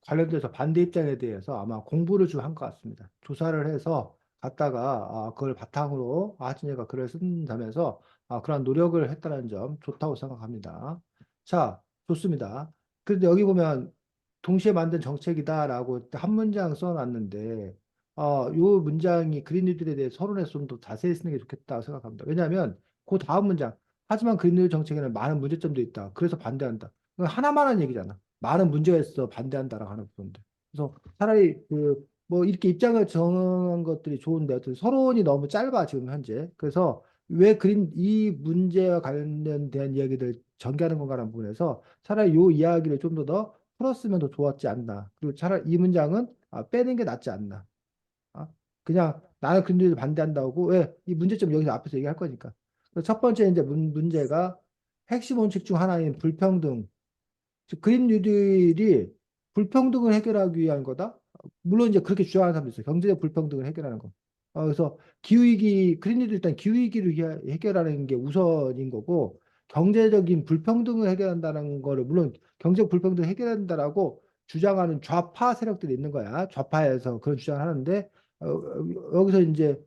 관련돼서 반대 입장에 대해서 아마 공부를 좀 한 것 같습니다. 조사를 해서 갖다가 그걸 바탕으로 하진이가 글을 쓴다면서 그런 노력을 했다는 점 좋다고 생각합니다. 자, 좋습니다. 그런데 여기 보면 동시에 만든 정책이다라고 한 문장 써놨는데 요 문장이 그린뉴딜에 대해 서론에서 좀 더 자세히 쓰는 게 좋겠다고 생각합니다. 왜냐하면 그 다음 문장 하지만 그린뉴딜 정책에는 많은 문제점도 있다. 그래서 반대한다. 이거 하나만 한 얘기잖아. 많은 문제가 있어 반대한다라고 하는 부분들. 그래서 차라리 그 뭐 이렇게 입장을 정한 것들이 좋은데 어떤 서론이 너무 짧아 지금 현재. 그래서 왜 그린 이 문제와 관련된 이야기들 전개하는 건가라는 부분에서 차라리 이 이야기를 좀 더 풀었으면 더 좋았지 않나. 그리고 차라리 이 문장은 빼는 게 낫지 않나. 아, 그냥 나는 그린뉴딜 반대한다고 왜 이 문제점 여기서 앞에서 얘기할 거니까. 그래서 첫 번째 이제 문제가 핵심 원칙 중 하나인 불평등. 즉, 그린 뉴딜이 불평등을 해결하기 위한 거다. 물론 이제 그렇게 주장하는 사람도 있어요. 경제적 불평등을 해결하는 거. 그래서 기후위기, 그린 뉴딜 일단 기후위기를 해결하는 게 우선인 거고 경제적인 불평등을 해결한다는 거를 물론 경제적 불평등을 해결한다라고 주장하는 좌파 세력들이 있는 거야. 좌파에서 그런 주장을 하는데 여기서 이제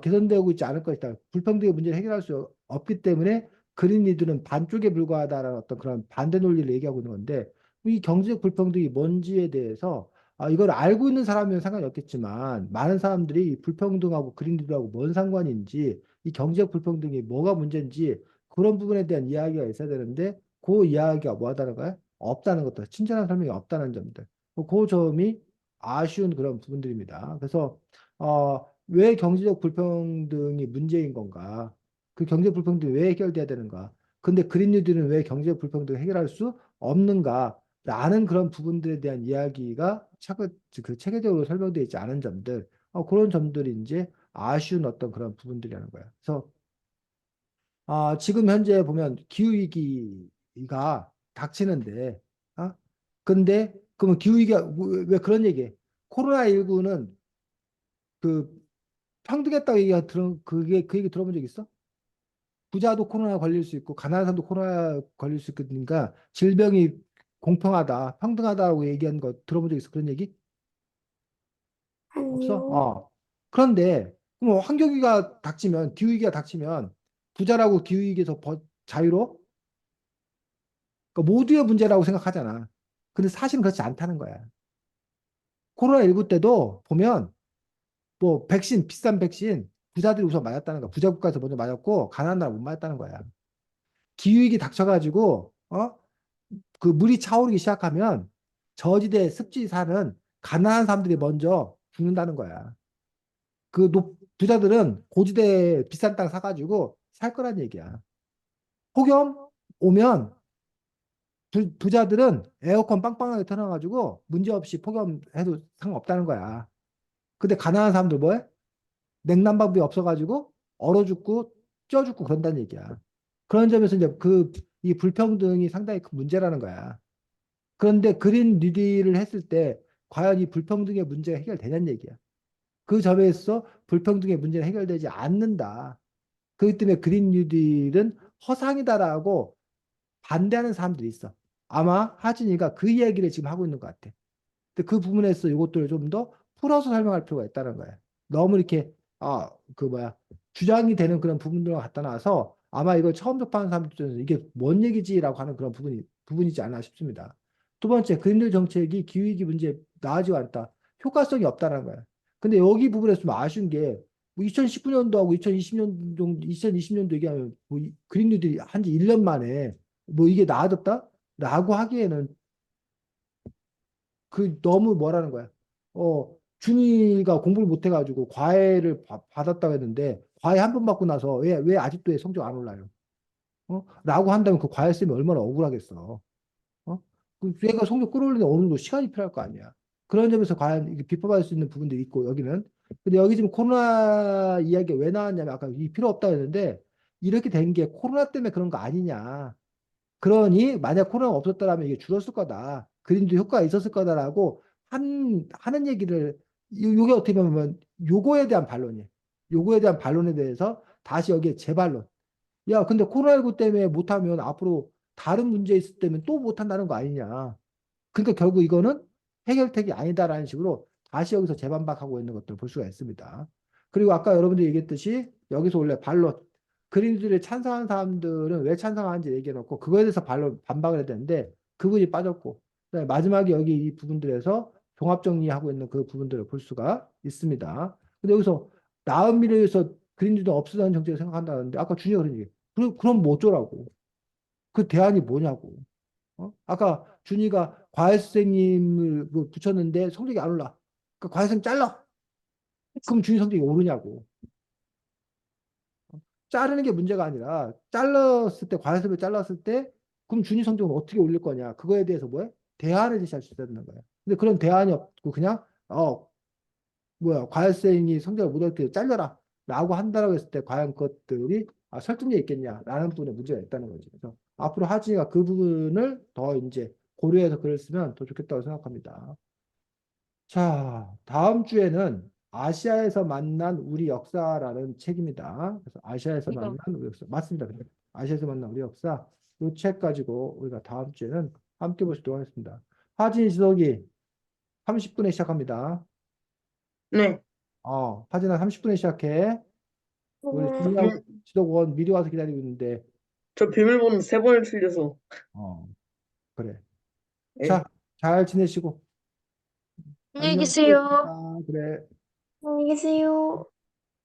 개선되고 있지 않을 것이다. 불평등의 문제를 해결할 수 없기 때문에 그린리들은 반쪽에 불과하다라는 어떤 그런 반대 논리를 얘기하고 있는 건데 이 경제적 불평등이 뭔지에 대해서 이걸 알고 있는 사람이면 상관이 없겠지만 많은 사람들이 이 불평등하고 그린리들하고 뭔 상관인지 이 경제적 불평등이 뭐가 문제인지 그런 부분에 대한 이야기가 있어야 되는데 그 이야기가 뭐하다는 거야? 없다는 것들, 친절한 설명이 없다는 점들. 그 점이 아쉬운 그런 부분들입니다. 그래서 왜 경제적 불평등이 문제인 건가? 그 경제 불평등이 왜 해결돼야 되는가? 근데 그린 뉴딜은 왜 경제 불평등을 해결할 수 없는가? 라는 그런 부분들에 대한 이야기가 그 체계적으로 설명되어 있지 않은 점들, 그런 점들이 이제 아쉬운 어떤 그런 부분들이라는 거예요. 그래서 지금 현재 보면 기후위기가 닥치는데, 근데 그러면 기후위기가 왜 그런 얘기해? 코로나19는 그 평등했다고 그게 그 얘기 들어본 적 있어? 부자도 코로나 걸릴 수 있고 가난한 사람도 코로나 걸릴 수 있으니까 질병이 공평하다, 평등하다고 얘기한 거 들어본 적 있어? 그런 얘기? 없어? 아니요. 그런데 그럼 환경위기가 닥치면 기후위기가 닥치면 부자라고 기후위기에서 자유로워? 그러니까 모두의 문제라고 생각하잖아. 근데 사실은 그렇지 않다는 거야. 코로나19 때도 보면 뭐 백신 비싼 백신 부자들이 우선 맞았다는 거야. 부자 국가에서 먼저 맞았고 가난한 나라 못 맞았다는 거야. 기후위기 닥쳐가지고 그 물이 차오르기 시작하면 저지대 습지 사는 가난한 사람들이 먼저 죽는다는 거야. 부자들은 고지대 비싼 땅 사가지고 살 거란 얘기야. 폭염 오면 부자들은 에어컨 빵빵하게 틀어가지고 문제없이 폭염해도 상관없다는 거야. 근데 가난한 사람들 뭐해? 냉난방비 없어가지고 얼어 죽고 쪄 죽고 그런다는 얘기야. 그런 점에서 이제 이 불평등이 상당히 큰 문제라는 거야. 그런데 그린 뉴딜을 했을 때 과연 이 불평등의 문제가 해결되냐는 얘기야. 그 점에서 불평등의 문제는 해결되지 않는다. 그렇기 때문에 그린 뉴딜은 허상이다라고 반대하는 사람들이 있어. 아마 하진이가 그 이야기를 지금 하고 있는 것 같아. 근데 그 부분에서 이것들을 좀 더 풀어서 설명할 필요가 있다는 거야. 너무 이렇게 그 뭐야 주장이 되는 그런 부분들과 갖다 놔서 아마 이걸 처음 접하는 사람들 중에서 이게 뭔 얘기지라고 하는 그런 부분이지 않나 싶습니다. 두 번째, 그린딜 정책이 기후위기 문제에 나아지지 않다. 효과성이 없다는 거야. 근데 여기 부분에서 좀 아쉬운 게 2019년도하고 2020년 정도, 2020년도 얘기하면 뭐 그린뉴딜이 한 지 1년 만에 뭐 이게 나아졌다? 라고 하기에는 너무 뭐라는 거야. 준이가 공부를 못 해가지고 과외를 받았다고 했는데 과외 한 번 받고 나서 왜 아직도 애 성적 안 올라요? 라고 한다면 그 과외 쌤이 얼마나 억울하겠어. 얘가 성적 끌어올리는 어느 정도 시간이 필요할 거 아니야. 그런 점에서 과연 이게 비판받을 수 있는 부분들이 있고 여기는. 근데 여기 지금 코로나 이야기가 왜 나왔냐면 아까 이 필요 없다고 했는데 이렇게 된 게 코로나 때문에 그런 거 아니냐. 그러니 만약 코로나가 없었더라면 이게 줄었을 거다. 그림도 효과가 있었을 거다라고 하는 얘기를 요게 어떻게 보면 요거에 대한 반론이에요. 요거에 대한 반론에 대해서 다시 여기에 재반론. 야, 근데 코로나19 때문에 못하면 앞으로 다른 문제 있을 때면 또 못한다는 거 아니냐. 그러니까 결국 이거는 해결책이 아니다라는 식으로 다시 여기서 재반박하고 있는 것들을 볼 수가 있습니다. 그리고 아까 여러분들이 얘기했듯이 여기서 원래 반론, 그린주를 찬성한 사람들은 왜 찬성하는지 얘기해놓고 그거에 대해서 반박을 해야 되는데 그분이 빠졌고, 그다음에 마지막에 여기 이 부분들에서 종합 정리하고 있는 그 부분들을 볼 수가 있습니다. 근데 여기서 나은 미래를 위해서 그린주도 없애자는 정책을 생각한다는데 아까 준이가 그런 얘기. 그럼 뭐 어쩌라고? 그 대안이 뭐냐고. 아까 준이가 과외 선생님을 그 붙였는데 성적이 안 올라. 그 과외 선생님 잘라. 그럼 준이 성적이 오르냐고. 자르는 게 문제가 아니라 잘랐을 때 과외 선생님을 잘랐을 때 그럼 준이 성적은 어떻게 올릴 거냐. 그거에 대해서 뭐야? 대안을 제시할 수 있다는 거야. 근데 그런 대안이 없고 그냥 과외 선생님이 성적을 못 올릴 때 잘려라. 라고 한다라고 했을 때 과연 그것들이 설득력 있겠냐라는 부분에 문제가 있다는 거죠. 그래서 앞으로 하진이가 그 부분을 더 이제 고려해서 글을 쓰면 더 좋겠다고 생각합니다. 자, 다음 주에는 아시아에서 만난 우리 역사라는 책입니다. 그래서 아시아에서 이거. 만난 우리 역사. 맞습니다. 아시아에서 만난 우리 역사. 이 책 가지고 우리가 다음 주에는 함께 보시도록 하겠습니다. 하진 지독이 30분에 시작합니다. 네. 하진아 30분에 시작해. 우리 네. 준이하고 지독원 미리 와서 기다리고 있는데, 저 비밀번호 3번을 틀려서. 그래. 예. 자, 잘 지내시고. 안녕히 안녕. 계세요. 그래. 안녕히 계세요.